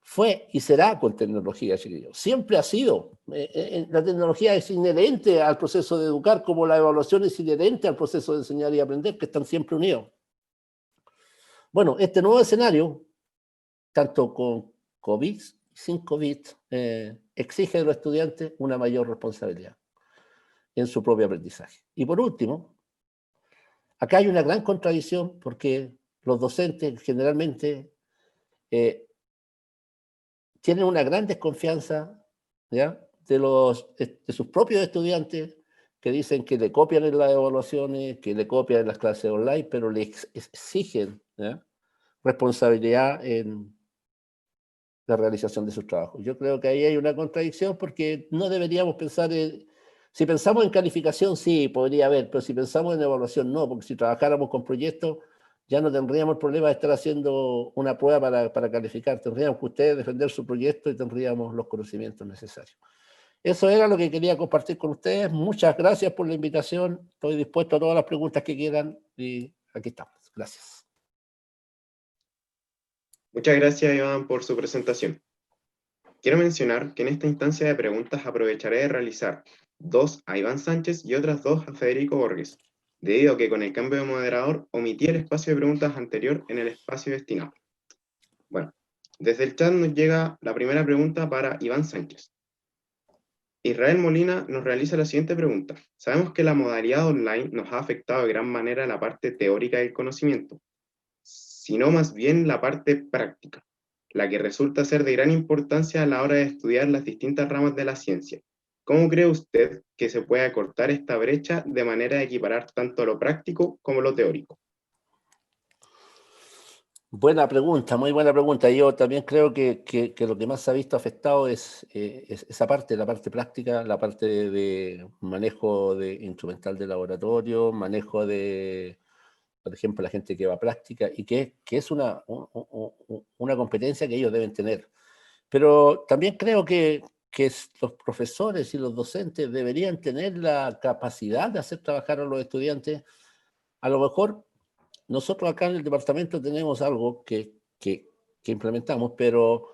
Speaker 8: fue y será con tecnología, chiquillos. Siempre ha sido. La tecnología es inherente al proceso de educar, como la evaluación es inherente al proceso de enseñar y aprender, que están siempre unidos. Bueno, este nuevo escenario, tanto con COVID y sin COVID, exige de los estudiantes una mayor responsabilidad en su propio aprendizaje. Y por último, acá hay una gran contradicción porque los docentes generalmente tienen una gran desconfianza, ¿ya?, de sus propios estudiantes, que dicen que le copian en las evaluaciones, que le copian en las clases online, pero le exigen, ¿ya?, responsabilidad en la realización de sus trabajos. Yo creo que ahí hay una contradicción porque no deberíamos pensar Si pensamos en calificación, sí, podría haber, pero si pensamos en evaluación, no, porque si trabajáramos con proyectos, ya no tendríamos el problema de estar haciendo una prueba para calificar. Tendríamos que ustedes defender su proyecto y tendríamos los conocimientos necesarios. Eso era lo que quería compartir con ustedes. Muchas gracias por la invitación. Estoy dispuesto a todas las preguntas que quieran y aquí estamos. Gracias.
Speaker 5: Muchas gracias, Iván, por su presentación. Quiero mencionar que en esta instancia de preguntas aprovecharé de realizar 2 a Iván Sánchez y otras 2 a Federico Borges, debido a que con el cambio de moderador omití el espacio de preguntas anterior en el espacio destinado. Bueno, desde el chat nos llega la primera pregunta para Iván Sánchez. Israel Molina nos realiza la siguiente pregunta. Sabemos que la modalidad online nos ha afectado de gran manera la parte teórica del conocimiento, sino más bien la parte práctica, la que resulta ser de gran importancia a la hora de estudiar las distintas ramas de la ciencia. ¿Cómo cree usted que se puede acortar esta brecha de manera de equiparar tanto lo práctico como lo teórico?
Speaker 8: Buena pregunta, muy buena pregunta. Yo también creo que lo que más se ha visto afectado es esa parte, la parte práctica, la parte de manejo de instrumental de laboratorio, manejo de, por ejemplo, la gente que va a práctica y que es una competencia que ellos deben tener. Pero también creo que los profesores y los docentes deberían tener la capacidad de hacer trabajar a los estudiantes. A lo mejor nosotros acá en el departamento tenemos algo que implementamos, pero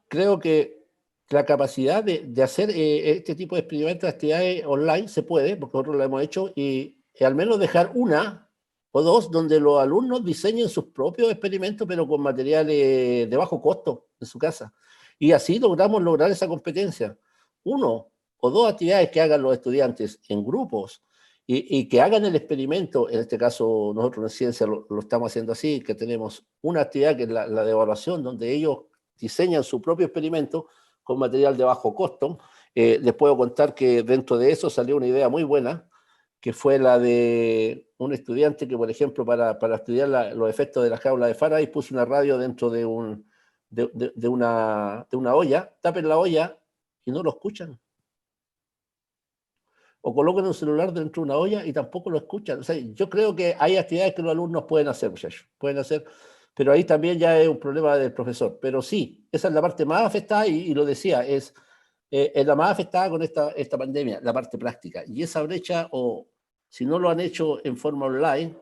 Speaker 8: creo que la capacidad de hacer este tipo de experimentos, actividades online, se puede, porque nosotros lo hemos hecho, y al menos dejar una o dos donde los alumnos diseñen sus propios experimentos, pero con materiales de bajo costo en su casa. Y así lograr esa competencia. Uno o dos actividades que hagan los estudiantes en grupos y que hagan el experimento. En este caso, nosotros en ciencia lo estamos haciendo así, que tenemos una actividad que es la de evaluación, donde ellos diseñan su propio experimento con material de bajo costo. Les puedo contar que dentro de eso salió una idea muy buena, que fue la de un estudiante que, por ejemplo, para estudiar los efectos de la jaula de Faraday, puso una radio dentro de una olla, tapen la olla y no lo escuchan. O colocan un celular dentro de una olla y tampoco lo escuchan. O sea, yo creo que hay actividades que los alumnos pueden hacer, muchachos, pueden hacer, pero ahí también ya es un problema del profesor. Pero sí, esa es la parte más afectada y lo decía, es la más afectada con esta pandemia, la parte práctica. Y esa brecha, o si no lo han hecho en forma online,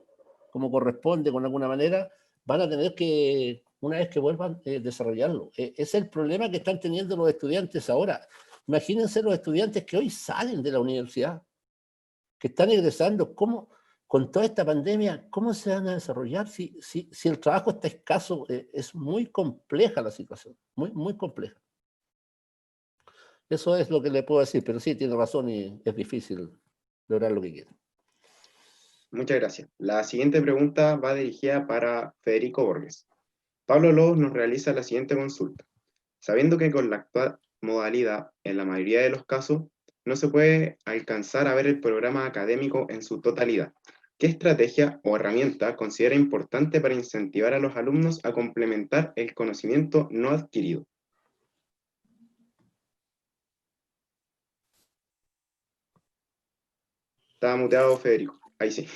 Speaker 8: como corresponde, con alguna manera, van a tener que, una vez que vuelvan, desarrollarlo. Es el problema que están teniendo los estudiantes ahora. Imagínense los estudiantes que hoy salen de la universidad, que están egresando, ¿cómo, con toda esta pandemia, cómo se van a desarrollar si el trabajo está escaso? Es muy compleja la situación, muy, muy compleja. Eso es lo que le puedo decir, pero sí, tiene razón y es difícil lograr lo que quiere.
Speaker 5: Muchas gracias. La siguiente pregunta va dirigida para Federico Borges. Pablo Lobos nos realiza la siguiente consulta. Sabiendo que con la actual modalidad, en la mayoría de los casos, no se puede alcanzar a ver el programa académico en su totalidad, ¿qué estrategia o herramienta considera importante para incentivar a los alumnos a complementar el conocimiento no adquirido? Estaba muteado, Federico. Ahí sí.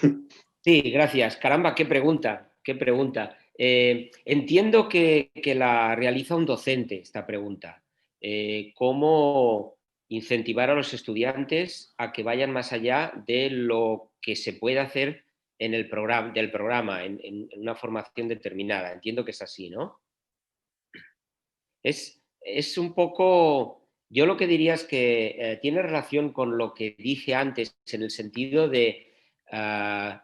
Speaker 4: Sí, gracias. Caramba, qué pregunta, qué pregunta. Entiendo que la realiza un docente esta pregunta. ¿Cómo incentivar a los estudiantes a que vayan más allá de lo que se puede hacer en el programa, en una formación determinada? Entiendo que es así, ¿no? Es un poco... Yo lo que diría es que tiene relación con lo que dije antes, en el sentido de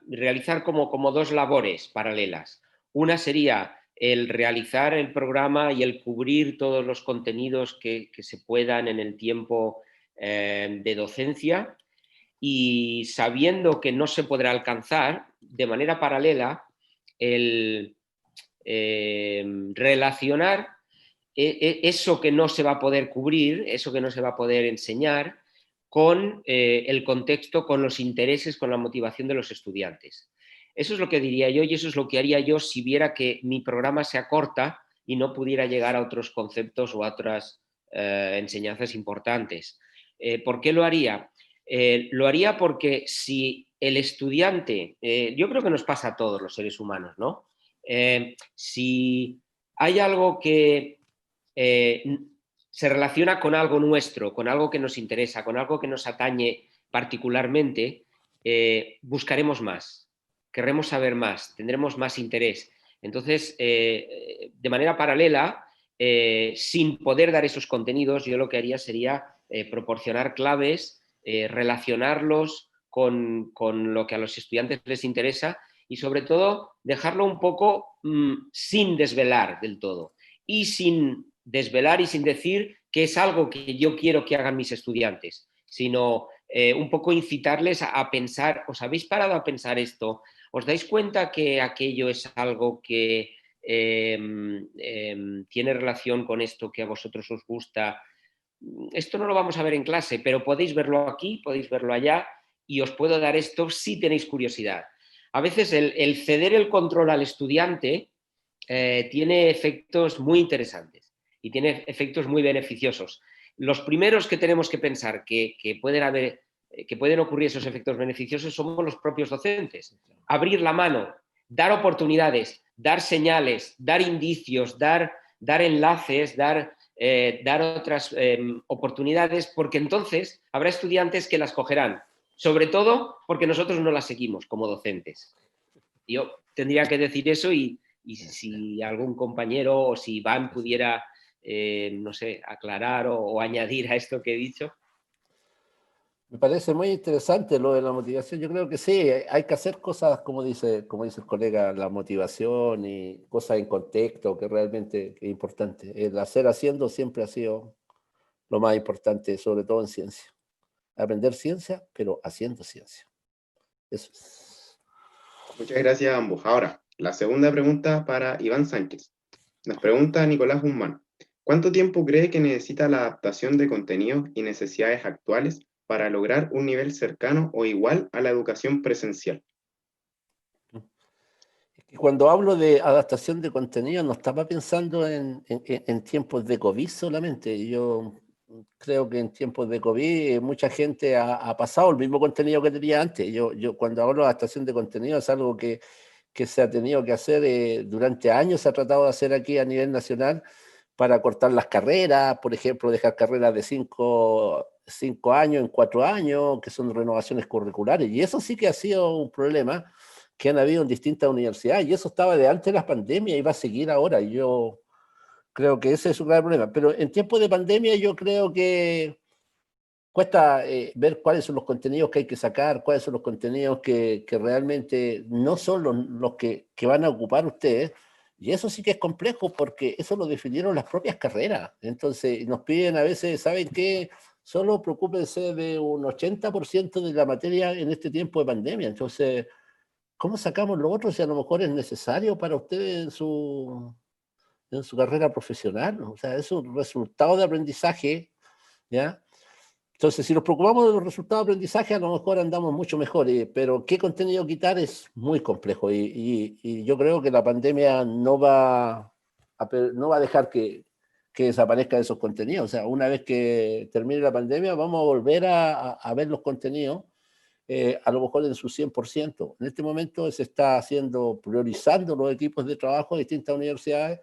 Speaker 4: realizar como dos labores paralelas. Una sería el realizar el programa y el cubrir todos los contenidos que se puedan en el tiempo de docencia, y sabiendo que no se podrá alcanzar, de manera paralela, el relacionar eso que no se va a poder cubrir, eso que no se va a poder enseñar, con el contexto, con los intereses, con la motivación de los estudiantes. Eso es lo que diría yo, y eso es lo que haría yo si viera que mi programa se acorta y no pudiera llegar a otros conceptos o a otras enseñanzas importantes. ¿Por qué lo haría? Lo haría porque si el estudiante, yo creo que nos pasa a todos los seres humanos, ¿no? Si hay algo que se relaciona con algo nuestro, con algo que nos interesa, con algo que nos atañe particularmente, buscaremos más, querremos saber más, tendremos más interés. Entonces, de manera paralela, sin poder dar esos contenidos, yo lo que haría sería proporcionar claves, relacionarlos con lo que a los estudiantes les interesa y sobre todo dejarlo un poco sin desvelar del todo y sin desvelar y sin decir que es algo que yo quiero que hagan mis estudiantes, sino un poco incitarles a pensar, ¿os habéis parado a pensar esto? ¿Os dais cuenta que aquello es algo que tiene relación con esto que a vosotros os gusta? Esto no lo vamos a ver en clase, pero podéis verlo aquí, podéis verlo allá y os puedo dar esto si tenéis curiosidad. A veces el ceder el control al estudiante tiene efectos muy interesantes y tiene efectos muy beneficiosos. Los primeros que tenemos que pensar que pueden ocurrir esos efectos beneficiosos somos los propios docentes. Abrir la mano, dar oportunidades, dar señales, dar indicios, dar enlaces, dar otras oportunidades, porque entonces habrá estudiantes que las cogerán, sobre todo porque nosotros no las seguimos como docentes. Yo tendría que decir eso y si algún compañero o si Iván pudiera, no sé, aclarar o añadir a esto que he dicho.
Speaker 8: Me parece muy interesante lo de la motivación. Yo creo que sí, hay que hacer cosas, como dice el colega, la motivación y cosas en contexto, que realmente es importante. El hacer haciendo siempre ha sido lo más importante, sobre todo en ciencia. Aprender ciencia, pero haciendo ciencia. Eso es.
Speaker 5: Muchas gracias a ambos. Ahora, la segunda pregunta para Iván Sánchez. Nos pregunta Nicolás Guzmán. ¿Cuánto tiempo cree que necesita la adaptación de contenidos y necesidades actuales para lograr un nivel cercano o igual a la educación presencial?
Speaker 8: Y cuando hablo de adaptación de contenido, no estaba pensando en tiempos de COVID solamente. Yo creo que en tiempos de COVID mucha gente ha pasado el mismo contenido que tenía antes. Yo cuando hablo de adaptación de contenido es algo que se ha tenido que hacer durante años, se ha tratado de hacer aquí a nivel nacional para cortar las carreras, por ejemplo, dejar carreras de 5 años en 4 años, que son renovaciones curriculares. Y eso sí que ha sido un problema que han habido en distintas universidades, y eso estaba de antes de la pandemia y va a seguir ahora. Yo creo que ese es un gran problema. Pero en tiempos de pandemia yo creo que cuesta ver cuáles son los contenidos que hay que sacar, cuáles son los contenidos que realmente no son los que van a ocupar ustedes. Y eso sí que es complejo porque eso lo definieron las propias carreras. Entonces nos piden a veces, ¿saben qué? Solo preocúpense de un 80% de la materia en este tiempo de pandemia. Entonces, ¿cómo sacamos lo otro si a lo mejor es necesario para ustedes en su carrera profesional? O sea, es un resultado de aprendizaje, ¿ya? Entonces, si nos preocupamos de los resultados de aprendizaje, a lo mejor andamos mucho mejor, pero qué contenido quitar es muy complejo y yo creo que la pandemia no va a dejar que desaparezcan esos contenidos. O sea, una vez que termine la pandemia, vamos a volver a ver los contenidos, a lo mejor en su 100%. En este momento se está priorizando los equipos de trabajo de distintas universidades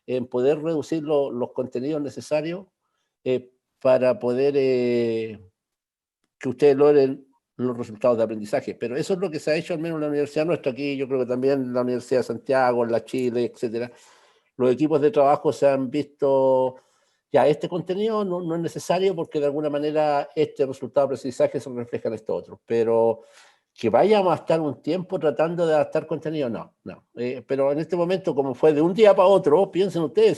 Speaker 8: en poder reducir los contenidos necesarios para poder que ustedes logren los resultados de aprendizaje. Pero eso es lo que se ha hecho al menos en la universidad nuestra aquí, yo creo que también en la Universidad de Santiago, en la Chile, etcétera. Los equipos de trabajo se han visto, ya este contenido no es necesario porque de alguna manera este resultado de aprendizaje se refleja en esto otro. Pero que vayamos a estar un tiempo tratando de adaptar contenido, no. Pero en este momento, como fue de un día para otro, piensen ustedes,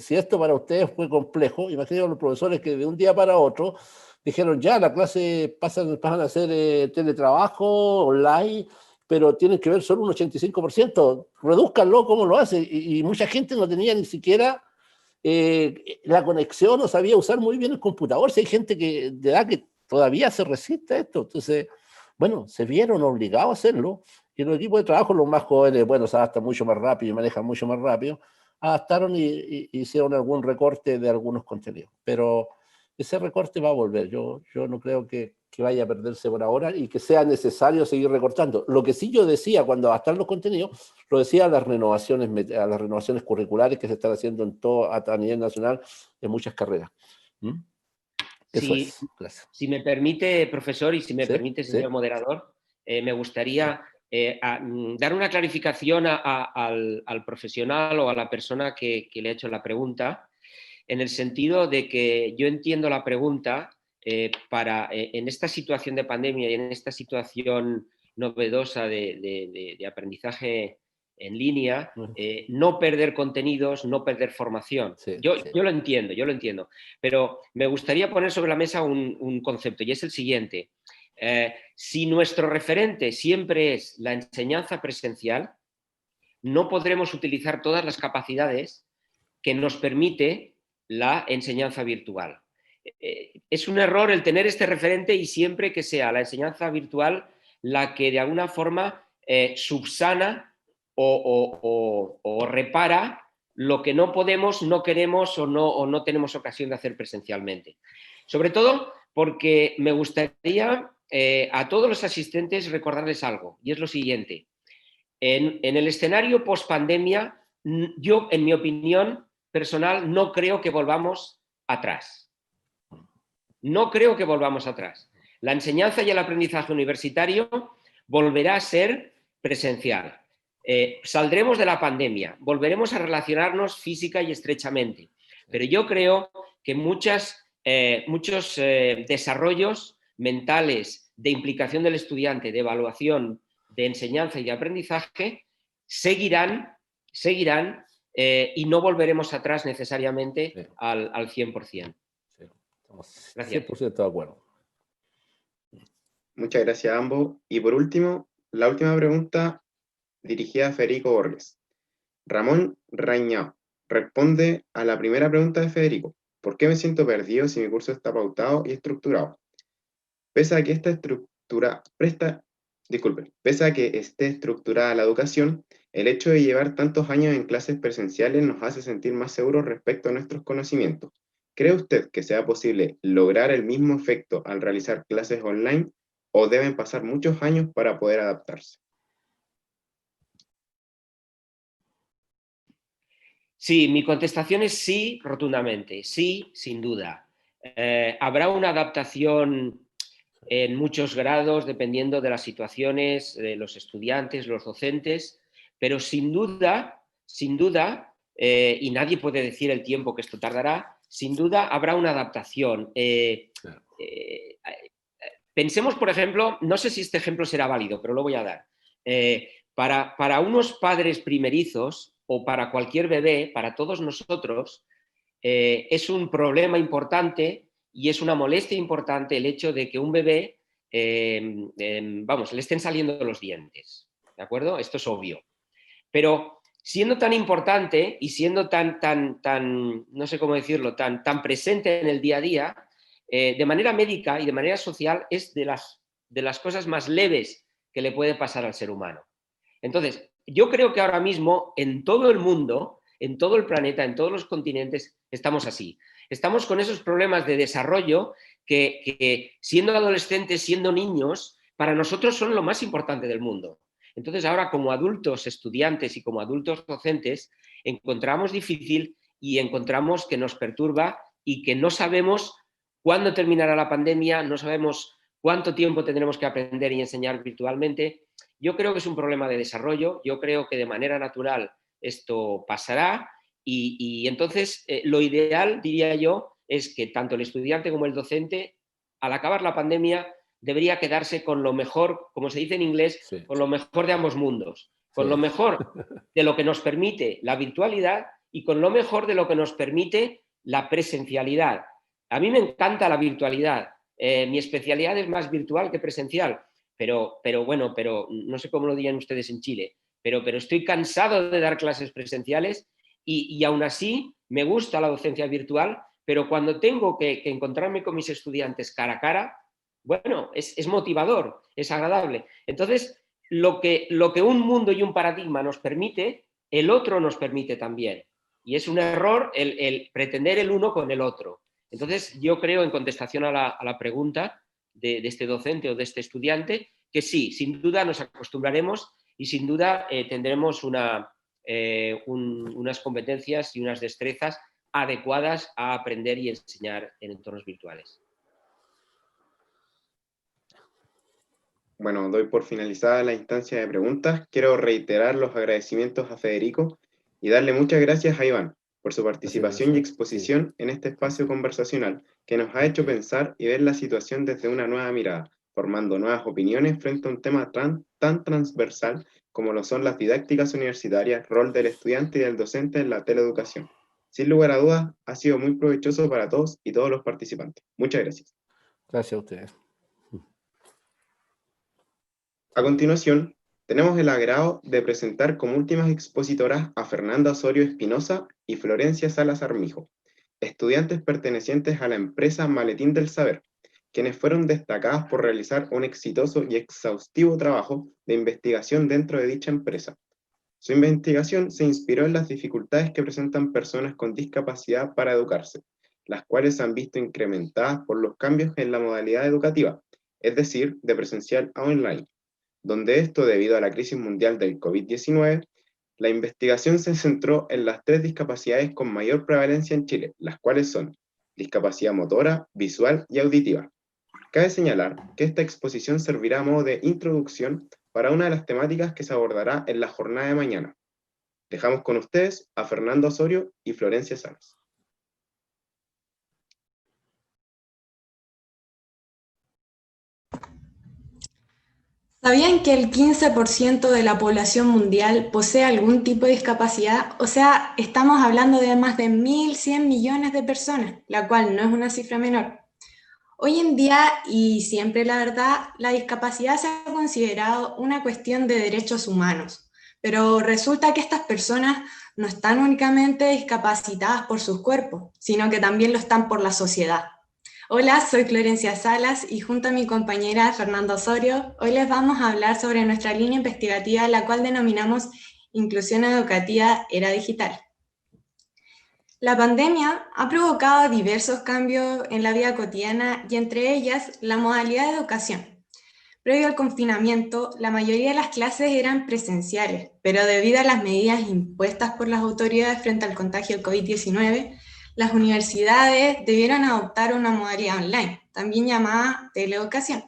Speaker 8: si esto para ustedes fue complejo, imaginen a los profesores que de un día para otro dijeron, ya, la clase pasan a hacer teletrabajo, online, pero tienen que ver solo un 85%, redúzcanlo, ¿cómo lo hacen? Y mucha gente no tenía ni siquiera la conexión, no sabía usar muy bien el computador, si hay gente de edad que todavía se resiste a esto, entonces... Bueno, se vieron obligados a hacerlo y los equipos de trabajo, los más jóvenes, bueno, se adaptan mucho más rápido y manejan mucho más rápido, adaptaron y hicieron algún recorte de algunos contenidos. Pero ese recorte va a volver. Yo no creo que vaya a perderse por ahora y que sea necesario seguir recortando. Lo que sí yo decía cuando adaptar los contenidos, lo decía a las renovaciones curriculares que se están haciendo a nivel nacional en muchas carreras. ¿Mm? Eso
Speaker 4: Sí,
Speaker 8: es. Gracias.
Speaker 4: si me permite, profesor, y si me
Speaker 8: ¿Sí?
Speaker 4: permite, señor
Speaker 8: ¿Sí?
Speaker 4: moderador, me gustaría dar una clarificación al profesional o a la persona que le ha hecho la pregunta, en el sentido de que yo entiendo la pregunta en esta situación de pandemia y en esta situación novedosa de aprendizaje en línea, no perder contenidos, no perder formación.
Speaker 8: Sí,
Speaker 4: yo
Speaker 8: sí.
Speaker 4: lo entiendo, pero me gustaría poner sobre la mesa un concepto, y es el siguiente. Si nuestro referente siempre es la enseñanza presencial, no podremos utilizar todas las capacidades que nos permite la enseñanza virtual. Es un error el tener este referente y siempre que sea la enseñanza virtual la que de alguna forma subsana o repara lo que no podemos, no queremos o no tenemos ocasión de hacer presencialmente. Sobre todo porque me gustaría a todos los asistentes recordarles algo, y es lo siguiente. En el escenario post-pandemia, yo, en mi opinión personal, no creo que volvamos atrás. No creo que volvamos atrás. La enseñanza y el aprendizaje universitario volverá a ser presencial. Saldremos de la pandemia, volveremos a relacionarnos física y estrechamente. Pero yo creo que muchos desarrollos mentales de implicación del estudiante, de evaluación, de enseñanza y de aprendizaje, seguirán y no volveremos atrás necesariamente al 100%.
Speaker 8: Estamos
Speaker 4: Gracias.
Speaker 8: 100% de acuerdo.
Speaker 5: Muchas gracias a ambos. Y por último, la última pregunta dirigida a Federico Borges. Ramón Rañao responde a la primera pregunta de Federico. ¿Por qué me siento perdido si mi curso está pautado y estructurado? Pese a que esté estructurada la educación, el hecho de llevar tantos años en clases presenciales nos hace sentir más seguros respecto a nuestros conocimientos. ¿Cree usted que sea posible lograr el mismo efecto al realizar clases online o deben pasar muchos años para poder adaptarse?
Speaker 4: Sí, mi contestación es sí, rotundamente, sí, sin duda. Habrá una adaptación en muchos grados, dependiendo de las situaciones, de los estudiantes, los docentes, pero sin duda, y nadie puede decir el tiempo que esto tardará, sin duda habrá una adaptación. Pensemos, por ejemplo, no sé si este ejemplo será válido, pero lo voy a dar. Para unos padres primerizos o para cualquier bebé, para todos nosotros, es un problema importante y es una molestia importante el hecho de que un bebé, le estén saliendo los dientes, ¿de acuerdo? Esto es obvio. Pero siendo tan importante y siendo tan no sé cómo decirlo, tan presente en el día a día, de manera médica y de manera social es de las cosas más leves que le puede pasar al ser humano. Entonces, yo creo que ahora mismo en todo el mundo, en todo el planeta, en todos los continentes, estamos así. Estamos con esos problemas de desarrollo que siendo adolescentes, siendo niños, para nosotros son lo más importante del mundo. Entonces ahora como adultos estudiantes y como adultos docentes encontramos difícil y encontramos que nos perturba y que no sabemos cuándo terminará la pandemia, no sabemos cuánto tiempo tendremos que aprender y enseñar virtualmente. Yo creo que es un problema de desarrollo, yo creo que de manera natural esto pasará y entonces lo ideal, diría yo, es que tanto el estudiante como el docente, al acabar la pandemia, debería quedarse con lo mejor, como se dice en inglés,
Speaker 8: Sí.
Speaker 4: con lo mejor de ambos mundos, con lo mejor de lo que nos permite la virtualidad y con lo mejor de lo que nos permite la presencialidad. A mí me encanta la virtualidad, mi especialidad es más virtual que presencial, pero no sé cómo lo dirían ustedes en Chile, pero estoy cansado de dar clases presenciales y aún así me gusta la docencia virtual, pero cuando tengo que encontrarme con mis estudiantes cara a cara, bueno, es motivador, es agradable. Entonces, lo que un mundo y un paradigma nos permite, el otro nos permite también. Y es un error el pretender el uno con el otro. Entonces, yo creo, en contestación a la pregunta de este docente o de este estudiante, que sí, sin duda nos acostumbraremos y sin duda tendremos unas competencias y unas destrezas adecuadas a aprender y enseñar en entornos virtuales.
Speaker 5: Bueno, doy por finalizada la instancia de preguntas. Quiero reiterar los agradecimientos a Federico y darle muchas gracias a Iván por su participación y exposición en este espacio conversacional que nos ha hecho pensar y ver la situación desde una nueva mirada, formando nuevas opiniones frente a un tema tan transversal como lo son las didácticas universitarias, rol del estudiante y del docente en la teleeducación. Sin lugar a dudas, ha sido muy provechoso para todos y todos los participantes. Muchas gracias.
Speaker 8: Gracias a ustedes.
Speaker 5: A continuación, tenemos el agrado de presentar como últimas expositoras a Fernanda Osorio Espinosa y Florencia Salas Armijo, estudiantes pertenecientes a la empresa Maletín del Saber, quienes fueron destacadas por realizar un exitoso y exhaustivo trabajo de investigación dentro de dicha empresa. Su investigación se inspiró en las dificultades que presentan personas con discapacidad para educarse, las cuales se han visto incrementadas por los cambios en la modalidad educativa, es decir, de presencial a online, donde esto, debido a la crisis mundial del COVID-19, la investigación se centró en las 3 discapacidades con mayor prevalencia en Chile, las cuales son discapacidad motora, visual y auditiva. Cabe señalar que esta exposición servirá a modo de introducción para una de las temáticas que se abordará en la jornada de mañana. Dejamos con ustedes a Fernando Osorio y Florencia Salas.
Speaker 9: ¿Sabían que el 15% de la población mundial posee algún tipo de discapacidad? O sea, estamos hablando de más de 1.100 millones de personas, la cual no es una cifra menor. Hoy en día, y siempre la verdad, la discapacidad se ha considerado una cuestión de derechos humanos, pero resulta que estas personas no están únicamente discapacitadas por sus cuerpos, sino que también lo están por la sociedad. Hola, soy Florencia Salas y junto a mi compañera Fernanda Osorio, hoy les vamos a hablar sobre nuestra línea investigativa, la cual denominamos Inclusión Educativa Era Digital. La pandemia ha provocado diversos cambios en la vida cotidiana y entre ellas la modalidad de educación. Previo al confinamiento, la mayoría de las clases eran presenciales, pero debido a las medidas impuestas por las autoridades frente al contagio del COVID-19, las universidades debieron adoptar una modalidad online, también llamada teleeducación.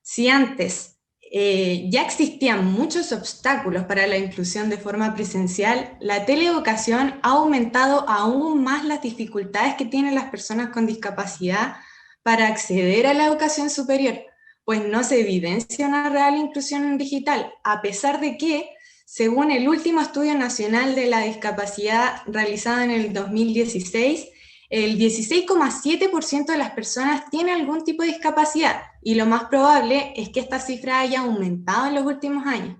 Speaker 9: Si antes ya existían muchos obstáculos para la inclusión de forma presencial, la teleeducación ha aumentado aún más las dificultades que tienen las personas con discapacidad para acceder a la educación superior, pues no se evidencia una real inclusión digital, a pesar de que, según el último estudio nacional de la discapacidad realizado en el 2016, el 16,7% de las personas tiene algún tipo de discapacidad y lo más probable es que esta cifra haya aumentado en los últimos años.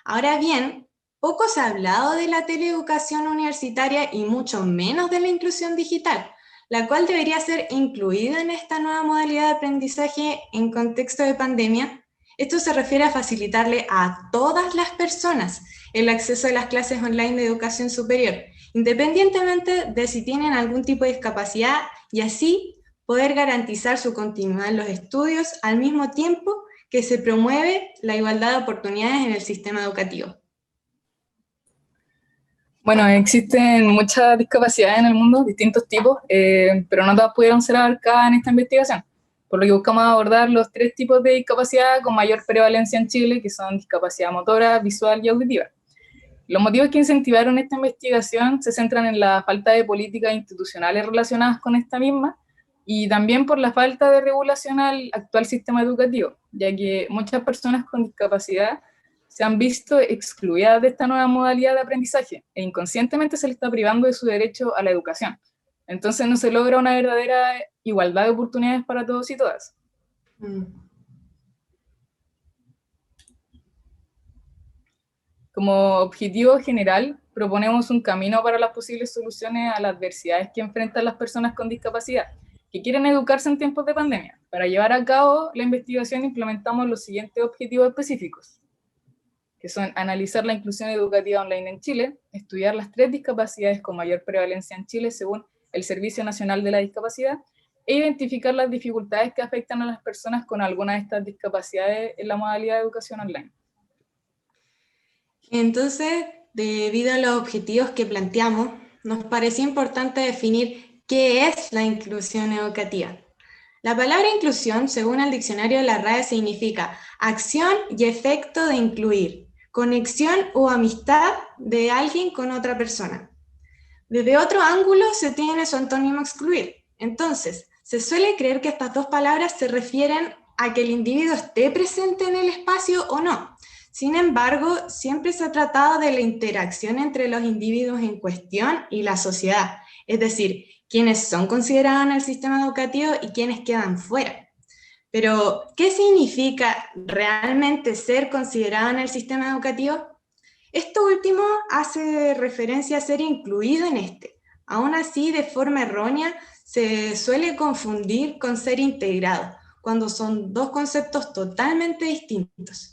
Speaker 9: Ahora bien, poco se ha hablado de la teleeducación universitaria y mucho menos de la inclusión digital, la cual debería ser incluida en esta nueva modalidad de aprendizaje en contexto de pandemia. Esto se refiere a facilitarle a todas las personas el acceso a las clases online de educación superior, independientemente de si tienen algún tipo de discapacidad, y así poder garantizar su continuidad en los estudios al mismo tiempo que se promueve la igualdad de oportunidades en el sistema educativo.
Speaker 10: Bueno, existen muchas discapacidades en el mundo, distintos tipos, pero no todas pudieron ser abarcadas en esta investigación, por lo que buscamos abordar los 3 tipos de discapacidad con mayor prevalencia en Chile, que son discapacidad motora, visual y auditiva. Los motivos que incentivaron esta investigación se centran en la falta de políticas institucionales relacionadas con esta misma y también por la falta de regulación al actual sistema educativo, ya que muchas personas con discapacidad se han visto excluidas de esta nueva modalidad de aprendizaje e inconscientemente se les está privando de su derecho a la educación. Entonces no se logra una verdadera igualdad de oportunidades para todos y todas. Como objetivo general, proponemos un camino para las posibles soluciones a las adversidades que enfrentan las personas con discapacidad, que quieren educarse en tiempos de pandemia. Para llevar a cabo la investigación implementamos los siguientes objetivos específicos, que son analizar la inclusión educativa online en Chile, estudiar las 3 discapacidades con mayor prevalencia en Chile según el Servicio Nacional de la Discapacidad, e identificar las dificultades que afectan a las personas con alguna de estas discapacidades en la modalidad de educación online.
Speaker 9: Entonces, debido a los objetivos que planteamos, nos pareció importante definir qué es la inclusión educativa. La palabra inclusión, según el diccionario de la RAE, significa acción y efecto de incluir, conexión o amistad de alguien con otra persona. Desde otro ángulo se tiene su antónimo excluir. Entonces, se suele creer que estas dos palabras se refieren a que el individuo esté presente en el espacio o no. Sin embargo, siempre se ha tratado de la interacción entre los individuos en cuestión y la sociedad, es decir, quienes son considerados en el sistema educativo y quienes quedan fuera. Pero, ¿qué significa realmente ser considerado en el sistema educativo? Esto último hace referencia a ser incluido en este. Aún así, de forma errónea, se suele confundir con ser integrado, cuando son dos conceptos totalmente distintos.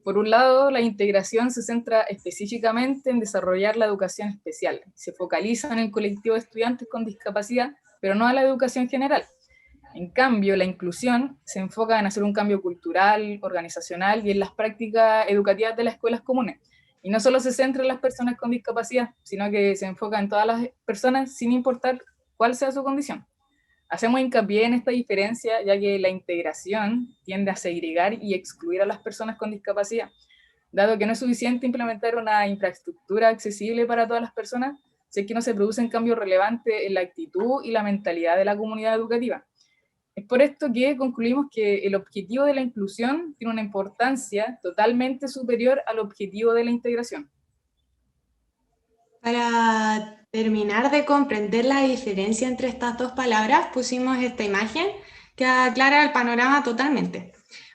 Speaker 10: Por un lado, la integración se centra específicamente en desarrollar la educación especial. Se focaliza en el colectivo de estudiantes con discapacidad, pero no a la educación general. En cambio, la inclusión se enfoca en hacer un cambio cultural, organizacional y en las prácticas educativas de las escuelas comunes. Y no solo se centra en las personas con discapacidad, sino que se enfoca en todas las personas sin importar cuál sea su condición. Hacemos hincapié en esta diferencia, ya que la integración tiende a segregar y excluir a las personas con discapacidad, dado que no es suficiente implementar una infraestructura accesible para todas las personas, si es que no se producen cambios relevantes en la actitud y la mentalidad de la comunidad educativa. Es por esto que concluimos que el objetivo de la inclusión tiene una importancia totalmente superior al objetivo de la integración.
Speaker 9: Para terminar de comprender la diferencia entre estas dos palabras, pusimos esta imagen que aclara el panorama totalmente.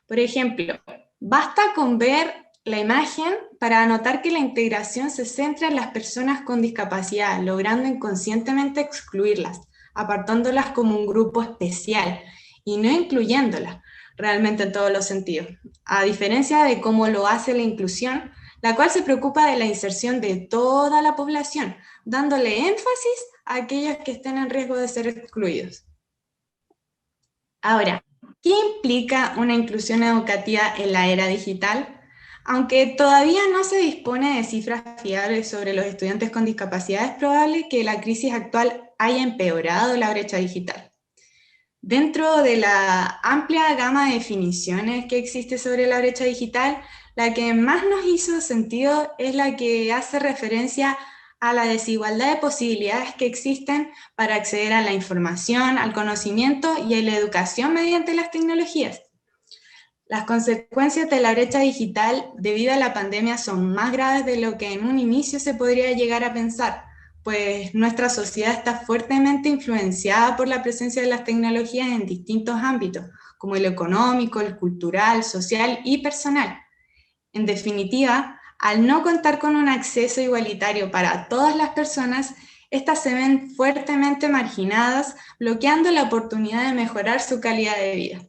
Speaker 9: Por ejemplo, basta con ver la imagen para notar que la integración se centra en las personas con discapacidad, logrando inconscientemente excluirlas, apartándolas como un grupo especial y no incluyéndolas realmente en todos los sentidos. A diferencia de cómo lo hace la inclusión, la cual se preocupa de la inserción de toda la población, dándole énfasis a aquellos que estén en riesgo de ser excluidos. Ahora, ¿qué implica una inclusión educativa en la era digital? Aunque todavía no se dispone de cifras fiables sobre los estudiantes con discapacidad, es probable que la crisis actual haya empeorado la brecha digital. Dentro de la amplia gama de definiciones que existe sobre la brecha digital, la que más nos hizo sentido es la que hace referencia a la desigualdad de posibilidades que existen para acceder a la información, al conocimiento y a la educación mediante las tecnologías. Las consecuencias de la brecha digital debido a la pandemia son más graves de lo que en un inicio se podría llegar a pensar, pues nuestra sociedad está fuertemente influenciada por la presencia de las tecnologías en distintos ámbitos, como el económico, el cultural, social y personal. En definitiva, al no contar con un acceso igualitario para todas las personas, estas se ven fuertemente marginadas, bloqueando la oportunidad de mejorar su calidad de vida.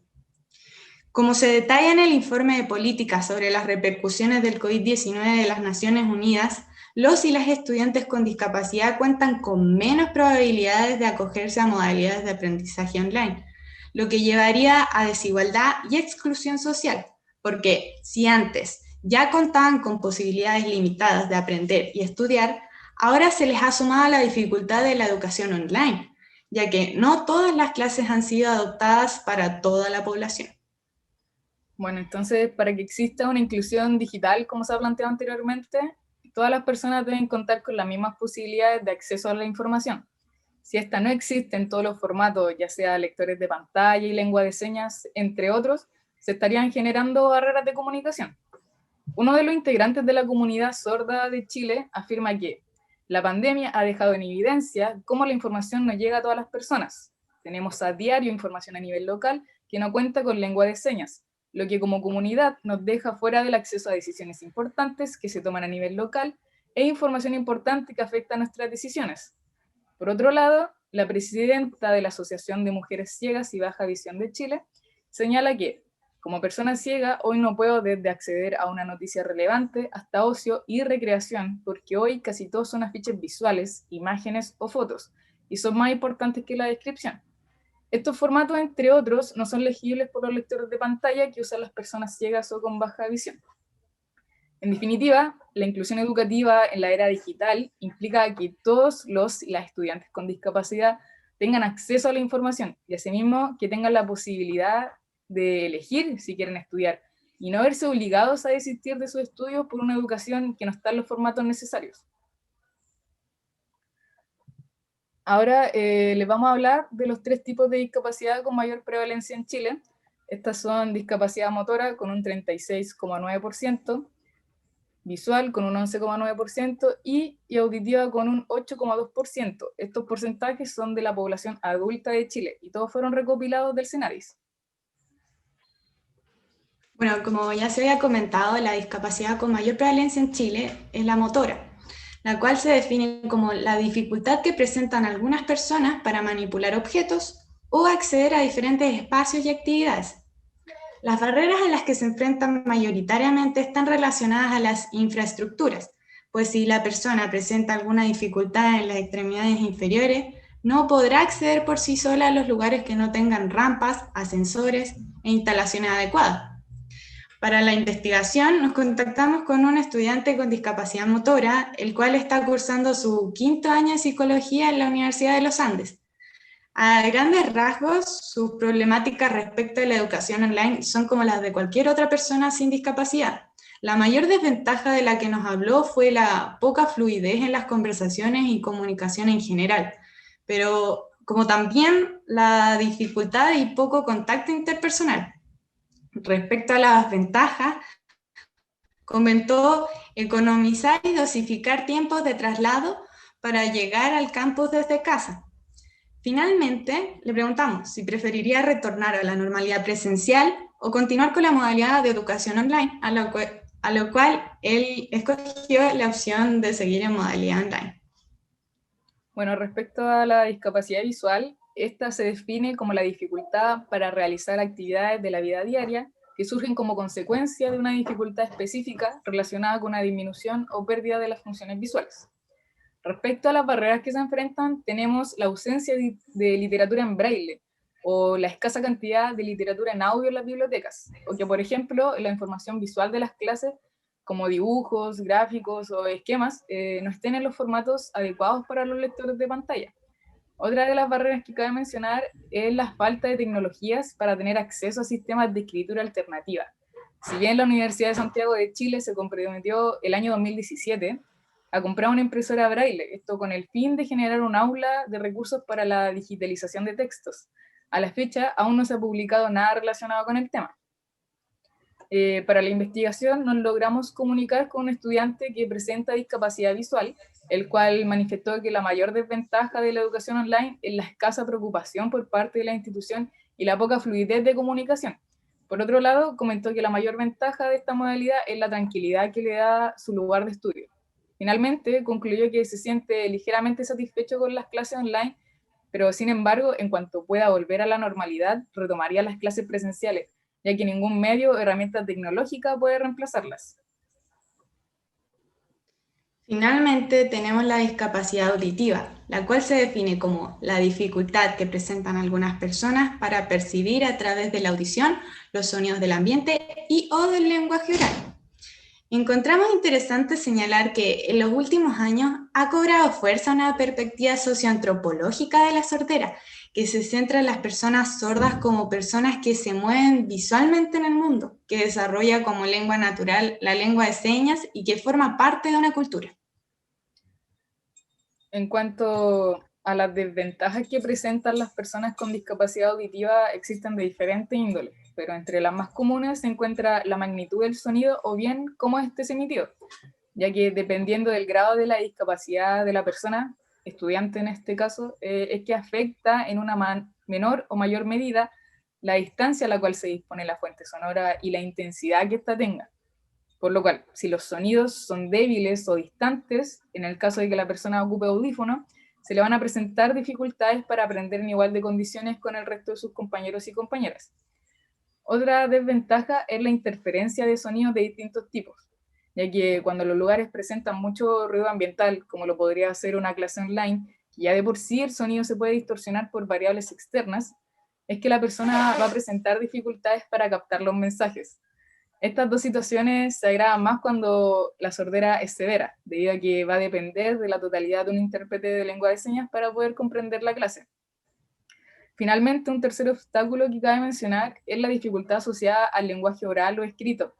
Speaker 9: Como se detalla en el informe de política sobre las repercusiones del COVID-19 de las Naciones Unidas, los y las estudiantes con discapacidad cuentan con menos probabilidades de acogerse a modalidades de aprendizaje online, lo que llevaría a desigualdad y exclusión social, porque si antes ya contaban con posibilidades limitadas de aprender y estudiar, ahora se les ha sumado la dificultad de la educación online, ya que no todas las clases han sido adoptadas para toda la población.
Speaker 10: Bueno, entonces, para que exista una inclusión digital, como se ha planteado anteriormente, todas las personas deben contar con las mismas posibilidades de acceso a la información. Si esta no existe en todos los formatos, ya sea lectores de pantalla y lengua de señas, entre otros, se estarían generando barreras de comunicación. Uno de los integrantes de la comunidad sorda de Chile afirma que la pandemia ha dejado en evidencia cómo la información no llega a todas las personas. Tenemos a diario información a nivel local que no cuenta con lengua de señas, lo que como comunidad nos deja fuera del acceso a decisiones importantes que se toman a nivel local e información importante que afecta a nuestras decisiones. Por otro lado, la presidenta de la Asociación de Mujeres Ciegas y Baja Visión de Chile señala que, como persona ciega, hoy no puedo desde acceder a una noticia relevante hasta ocio y recreación, porque hoy casi todos son afiches visuales, imágenes o fotos, y son más importantes que la descripción. Estos formatos, entre otros, no son legibles por los lectores de pantalla que usan las personas ciegas o con baja visión. En definitiva, la inclusión educativa en la era digital implica que todos los y las estudiantes con discapacidad tengan acceso a la información y asimismo que tengan la posibilidad de elegir si quieren estudiar y no verse obligados a desistir de sus estudios por una educación que no está en los formatos necesarios. Ahora les vamos a hablar de los 3 tipos de discapacidad con mayor prevalencia en Chile. Estas son discapacidad motora con un 36,9%, visual con un 11,9% y auditiva con un 8,2%. Estos porcentajes son de la población adulta de Chile y todos fueron recopilados del Senaris.
Speaker 9: Bueno, como ya se había comentado, la discapacidad con mayor prevalencia en Chile es la motora, la cual se define como la dificultad que presentan algunas personas para manipular objetos o acceder a diferentes espacios y actividades. Las barreras a las que se enfrentan mayoritariamente están relacionadas a las infraestructuras, pues si la persona presenta alguna dificultad en las extremidades inferiores, no podrá acceder por sí sola a los lugares que no tengan rampas, ascensores e instalaciones adecuadas. Para la investigación nos contactamos con un estudiante con discapacidad motora, el cual está cursando su 5º año de psicología en la Universidad de los Andes. A grandes rasgos, sus problemáticas respecto a la educación online son como las de cualquier otra persona sin discapacidad. La mayor desventaja de la que nos habló fue la poca fluidez en las conversaciones y comunicación en general, pero como también la dificultad y poco contacto interpersonal. Respecto a las ventajas, comentó economizar y dosificar tiempos de traslado para llegar al campus desde casa. Finalmente, le preguntamos si preferiría retornar a la normalidad presencial o continuar con la modalidad de educación online, a lo cual él escogió la opción de seguir en modalidad online.
Speaker 10: Bueno, respecto a la discapacidad visual, esta se define como la dificultad para realizar actividades de la vida diaria que surgen como consecuencia de una dificultad específica relacionada con una disminución o pérdida de las funciones visuales. Respecto a las barreras que se enfrentan, tenemos la ausencia de literatura en braille o la escasa cantidad de literatura en audio en las bibliotecas, o que, por ejemplo, la información visual de las clases, como dibujos, gráficos o esquemas, no estén en los formatos adecuados para los lectores de pantalla. Otra de las barreras que cabe mencionar es la falta de tecnologías para tener acceso a sistemas de escritura alternativa. Si bien la Universidad de Santiago de Chile se comprometió el año 2017 a comprar una impresora braille, esto con el fin de generar un aula de recursos para la digitalización de textos. A la fecha aún no se ha publicado nada relacionado con el tema. Para la investigación nos logramos comunicar con un estudiante que presenta discapacidad visual, el cual manifestó que la mayor desventaja de la educación online es la escasa preocupación por parte de la institución y la poca fluidez de comunicación. Por otro lado, comentó que la mayor ventaja de esta modalidad es la tranquilidad que le da su lugar de estudio. Finalmente, concluyó que se siente ligeramente satisfecho con las clases online, pero sin embargo, en cuanto pueda volver a la normalidad, retomaría las clases presenciales, ya que ningún medio o herramienta tecnológica puede reemplazarlas.
Speaker 9: Finalmente, tenemos la discapacidad auditiva, la cual se define como la dificultad que presentan algunas personas para percibir a través de la audición los sonidos del ambiente y o del lenguaje oral. Encontramos interesante señalar que en los últimos años ha cobrado fuerza una perspectiva socioantropológica de la sordera, que se centra en las personas sordas como personas que se mueven visualmente en el mundo, que desarrolla como lengua natural la lengua de señas y que forma parte de una cultura.
Speaker 10: En cuanto a las desventajas que presentan las personas con discapacidad auditiva, existen de diferentes índoles, pero entre las más comunes se encuentra la magnitud del sonido o bien cómo éste se emitió, ya que dependiendo del grado de la discapacidad de la persona, estudiante en este caso, es que afecta en una menor o mayor medida la distancia a la cual se dispone la fuente sonora y la intensidad que ésta tenga. Por lo cual, si los sonidos son débiles o distantes, en el caso de que la persona ocupe audífono, se le van a presentar dificultades para aprender en igual de condiciones con el resto de sus compañeros y compañeras. Otra desventaja es la interferencia de sonidos de distintos tipos, ya que cuando los lugares presentan mucho ruido ambiental, como lo podría hacer una clase online, ya de por sí el sonido se puede distorsionar por variables externas, es que la persona va a presentar dificultades para captar los mensajes. Estas dos situaciones se agravan más cuando la sordera es severa, debido a que va a depender de la totalidad de un intérprete de lengua de señas para poder comprender la clase. Finalmente, un tercer obstáculo que cabe mencionar es la dificultad asociada al lenguaje oral o escrito,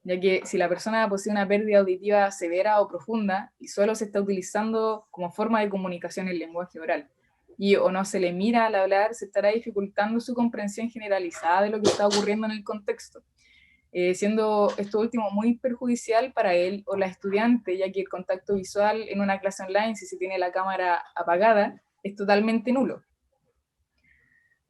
Speaker 10: ya que si la persona posee una pérdida auditiva severa o profunda y solo se está utilizando como forma de comunicación el lenguaje oral, y o no se le mira al hablar, se estará dificultando su comprensión generalizada de lo que está ocurriendo en el contexto, siendo esto último muy perjudicial para él o la estudiante, ya que el contacto visual en una clase online, si se tiene la cámara apagada, es totalmente nulo.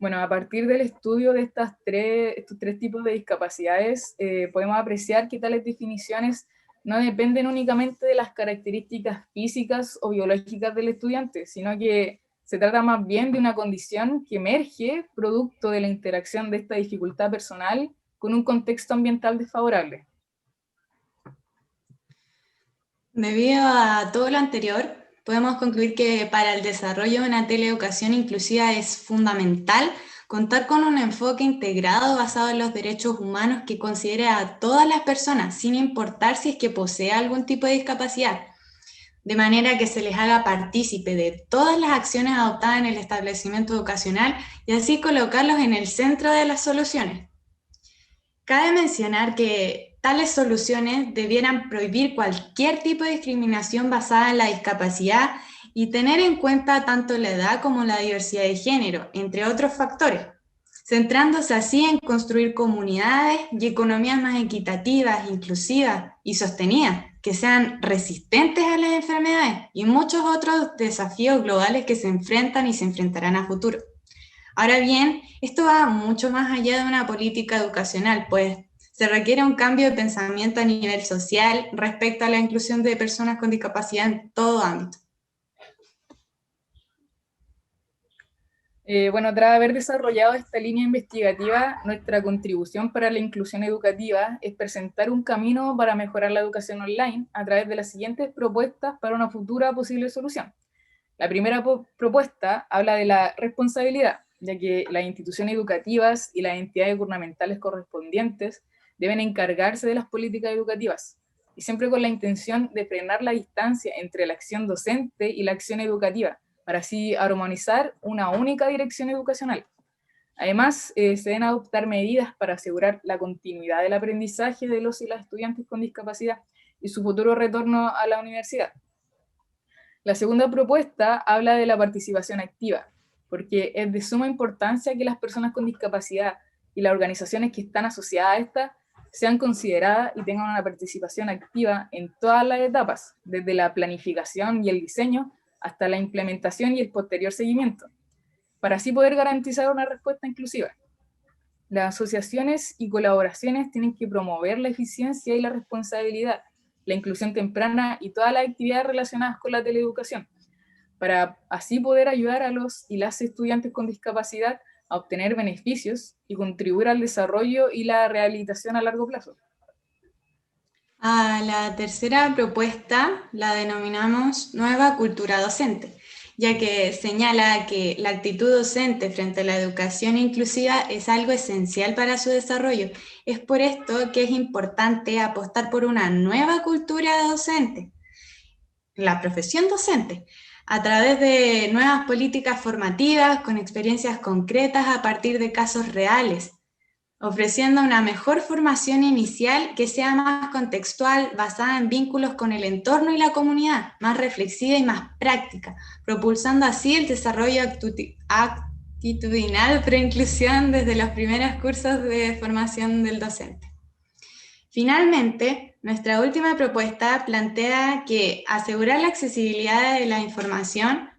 Speaker 10: Bueno, a partir del estudio de estos tres tipos de discapacidades, podemos apreciar que tales definiciones no dependen únicamente de las características físicas o biológicas del estudiante, sino que se trata más bien de una condición que emerge producto de la interacción de esta dificultad personal con un contexto ambiental desfavorable.
Speaker 9: Debido a todo lo anterior, podemos concluir que para el desarrollo de una teleeducación inclusiva es fundamental contar con un enfoque integrado basado en los derechos humanos que considere a todas las personas, sin importar si es que posee algún tipo de discapacidad, de manera que se les haga partícipe de todas las acciones adoptadas en el establecimiento educacional y así colocarlos en el centro de las soluciones. Cabe mencionar que tales soluciones debieran prohibir cualquier tipo de discriminación basada en la discapacidad y tener en cuenta tanto la edad como la diversidad de género, entre otros factores, centrándose así en construir comunidades y economías más equitativas, inclusivas y sostenidas, que sean resistentes a las enfermedades y muchos otros desafíos globales que se enfrentan y se enfrentarán a futuro. Ahora bien, esto va mucho más allá de una política educacional, pues se requiere un cambio de pensamiento a nivel social respecto a la inclusión de personas con discapacidad en todo ámbito.
Speaker 10: Bueno, tras haber desarrollado esta línea investigativa, nuestra contribución para la inclusión educativa es presentar un camino para mejorar la educación online a través de las siguientes propuestas para una futura posible solución. La primera propuesta habla de la responsabilidad, ya que las instituciones educativas y las entidades gubernamentales correspondientes deben encargarse de las políticas educativas, y siempre con la intención de frenar la distancia entre la acción docente y la acción educativa, para así armonizar una única dirección educacional. Además, se deben adoptar medidas para asegurar la continuidad del aprendizaje de los y las estudiantes con discapacidad y su futuro retorno a la universidad. La segunda propuesta habla de la participación activa, porque es de suma importancia que las personas con discapacidad y las organizaciones que están asociadas a esta sean consideradas y tengan una participación activa en todas las etapas, desde la planificación y el diseño hasta la implementación y el posterior seguimiento, para así poder garantizar una respuesta inclusiva. Las asociaciones y colaboraciones tienen que promover la eficiencia y la responsabilidad, la inclusión temprana y todas las actividades relacionadas con la teleeducación, para así poder ayudar a los y las estudiantes con discapacidad a obtener beneficios y contribuir al desarrollo y la rehabilitación a largo plazo.
Speaker 9: A la tercera propuesta la denominamos nueva cultura docente, ya que señala que la actitud docente frente a la educación inclusiva es algo esencial para su desarrollo. Es por esto que es importante apostar por una nueva cultura docente, la profesión docente, a través de nuevas políticas formativas con experiencias concretas a partir de casos reales, ofreciendo una mejor formación inicial que sea más contextual, basada en vínculos con el entorno y la comunidad, más reflexiva y más práctica, propulsando así el desarrollo actitudinal preinclusión desde los primeros cursos de formación del docente. Finalmente, nuestra última propuesta plantea que asegurar la accesibilidad de la información,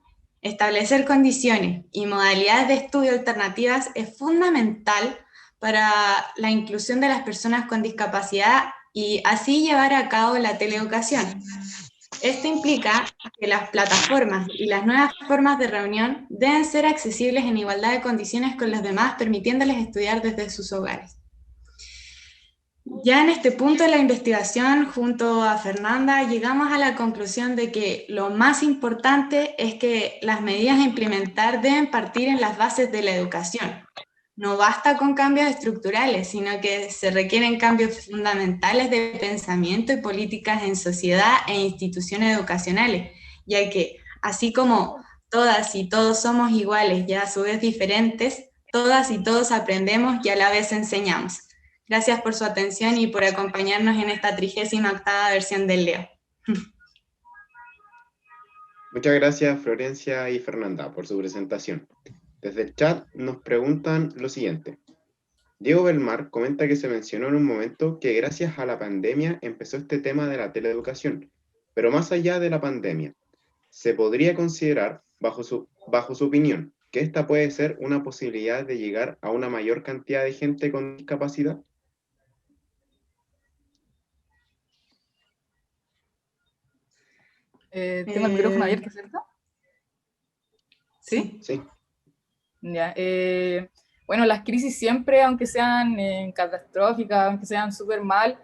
Speaker 9: establecer condiciones y modalidades de estudio alternativas es fundamental para la inclusión de las personas con discapacidad y así llevar a cabo la teleeducación. Esto implica que las plataformas y las nuevas formas de reunión deben ser accesibles en igualdad de condiciones con los demás, permitiéndoles estudiar desde sus hogares. Ya en este punto de la investigación, junto a Fernanda, llegamos a la conclusión de que lo más importante es que las medidas a implementar deben partir en las bases de la educación. No basta con cambios estructurales, sino que se requieren cambios fundamentales de pensamiento y políticas en sociedad e instituciones educacionales, ya que así como todas y todos somos iguales y a su vez diferentes, todas y todos aprendemos y a la vez enseñamos. Gracias por su atención y por acompañarnos en esta 38ª versión del Leo.
Speaker 5: Muchas gracias Florencia y Fernanda por su presentación. Desde el chat nos preguntan lo siguiente. Diego Belmar comenta que se mencionó en un momento que gracias a la pandemia empezó este tema de la teleeducación, pero más allá de la pandemia, ¿se podría considerar, bajo su opinión, que esta puede ser una posibilidad de llegar a una mayor cantidad de gente con discapacidad?
Speaker 10: Tengo el micrófono abierto, ¿cierto? ¿Sí?
Speaker 5: Sí.
Speaker 10: Ya, bueno, las crisis siempre, aunque sean catastróficas, aunque sean súper mal,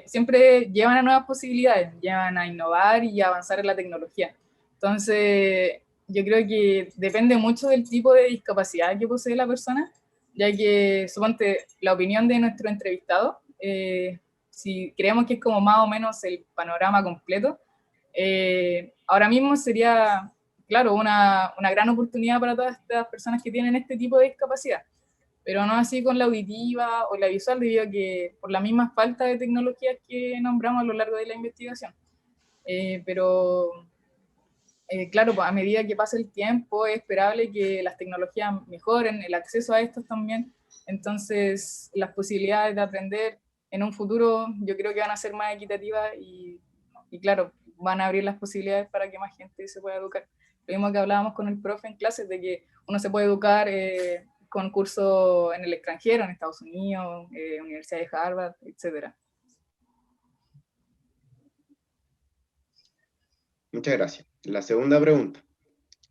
Speaker 10: siempre llevan a nuevas posibilidades, llevan a innovar y a avanzar en la tecnología. Entonces, yo creo que depende mucho del tipo de discapacidad que posee la persona, ya que, suponte, la opinión de nuestro entrevistado, si creemos que es como más o menos el panorama completo, ahora mismo sería, claro, una gran oportunidad para todas estas personas que tienen este tipo de discapacidad, pero no así con la auditiva o la visual, debido a que por la misma falta de tecnologías que nombramos a lo largo de la investigación. Pero claro, pues a medida que pasa el tiempo es esperable que las tecnologías mejoren, el acceso a estos también, entonces las posibilidades de aprender en un futuro yo creo que van a ser más equitativas y claro, van a abrir las posibilidades para que más gente se pueda educar. Lo mismo que hablábamos con el profe en clases, de que uno se puede educar con cursos en el extranjero, en Estados Unidos, Universidad de Harvard, etc.
Speaker 5: Muchas gracias. La segunda pregunta.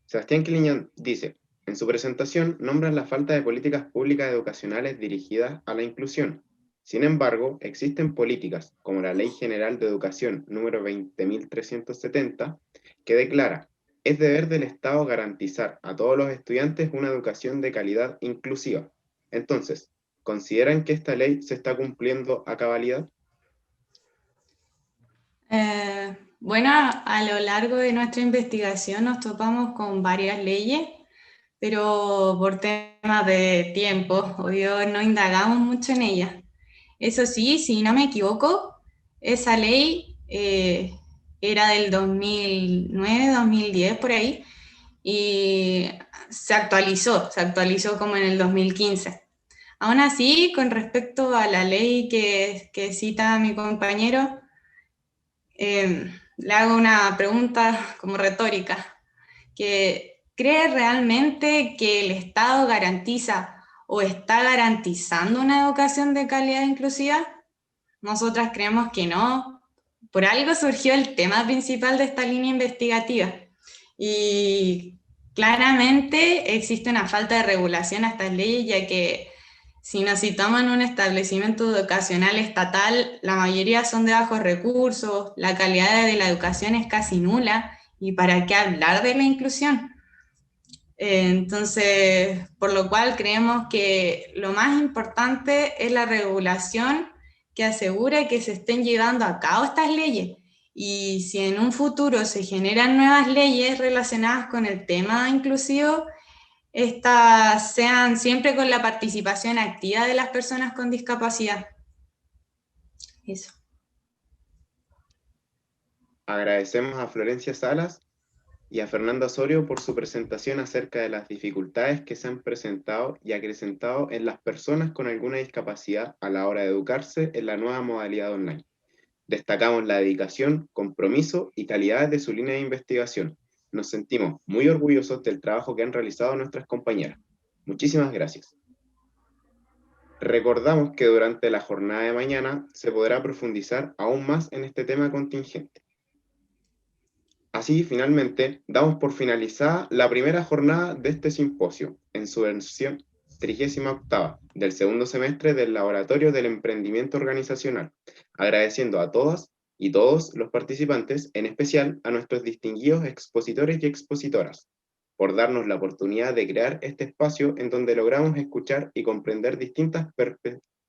Speaker 5: Sebastián Quiliñán dice, en su presentación nombran la falta de políticas públicas educacionales dirigidas a la inclusión. Sin embargo, existen políticas, como la Ley General de Educación número 20.370, que declara, es deber del Estado garantizar a todos los estudiantes una educación de calidad inclusiva. Entonces, ¿consideran que esta ley se está cumpliendo a cabalidad?
Speaker 9: Bueno, a lo largo de nuestra investigación nos topamos con varias leyes, pero por temas de tiempo, obvio, no indagamos mucho en ellas. Eso sí, si no me equivoco, esa ley era del 2009, 2010, por ahí, y se actualizó como en el 2015. Aún así, con respecto a la ley que cita mi compañero, le hago una pregunta como retórica, que ¿cree realmente que el Estado garantiza o está garantizando una educación de calidad inclusiva? Nosotras creemos que no. Por algo surgió el tema principal de esta línea investigativa. Y claramente existe una falta de regulación a estas leyes, ya que si nos situamos en un establecimiento educacional estatal, la mayoría son de bajos recursos, la calidad de la educación es casi nula, y ¿para qué hablar de la inclusión? Entonces, por lo cual creemos que lo más importante es la regulación que asegure que se estén llevando a cabo estas leyes. Y si en un futuro se generan nuevas leyes relacionadas con el tema inclusivo, estas sean siempre con la participación activa de las personas con discapacidad. Eso.
Speaker 5: Agradecemos a Florencia Salas y a Fernando Osorio por su presentación acerca de las dificultades que se han presentado y acrecentado en las personas con alguna discapacidad a la hora de educarse en la nueva modalidad online. Destacamos la dedicación, compromiso y calidad de su línea de investigación. Nos sentimos muy orgullosos del trabajo que han realizado nuestras compañeras. Muchísimas gracias. Recordamos que durante la jornada de mañana se podrá profundizar aún más en este tema contingente. Así, finalmente, damos por finalizada la primera jornada de este simposio, en su 38ª del segundo semestre del Laboratorio del Emprendimiento Organizacional, agradeciendo a todas y todos los participantes, en especial a nuestros distinguidos expositores y expositoras, por darnos la oportunidad de crear este espacio en donde logramos escuchar y comprender distintas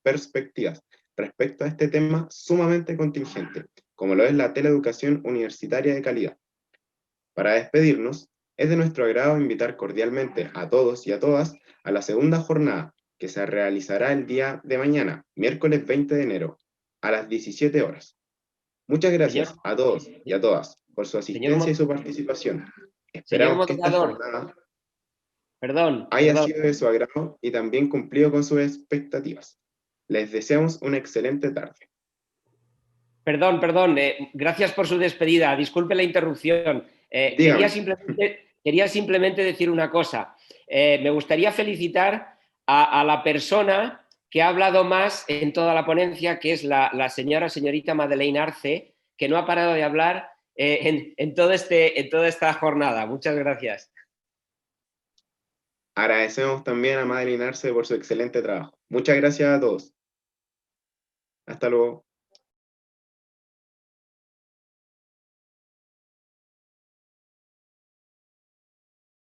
Speaker 5: perspectivas respecto a este tema sumamente contingente, como lo es la teleeducación universitaria de calidad. Para despedirnos, es de nuestro agrado invitar cordialmente a todos y a todas a la segunda jornada, que se realizará el día de mañana, miércoles 20 de enero, a las 17 horas. Muchas gracias a todos y a todas por su asistencia y su participación. Esperamos que esta jornada haya sido de su agrado y también cumplido con sus expectativas. Les deseamos una excelente tarde.
Speaker 4: Perdón, gracias por su despedida. Disculpe la interrupción. Quería simplemente decir una cosa. Me gustaría felicitar a la persona que ha hablado más en toda la ponencia, que es la señorita Madeleine Arce, que no ha parado de hablar en toda esta jornada. Muchas gracias.
Speaker 5: Agradecemos también a Madeleine Arce por su excelente trabajo. Muchas gracias a todos. Hasta luego.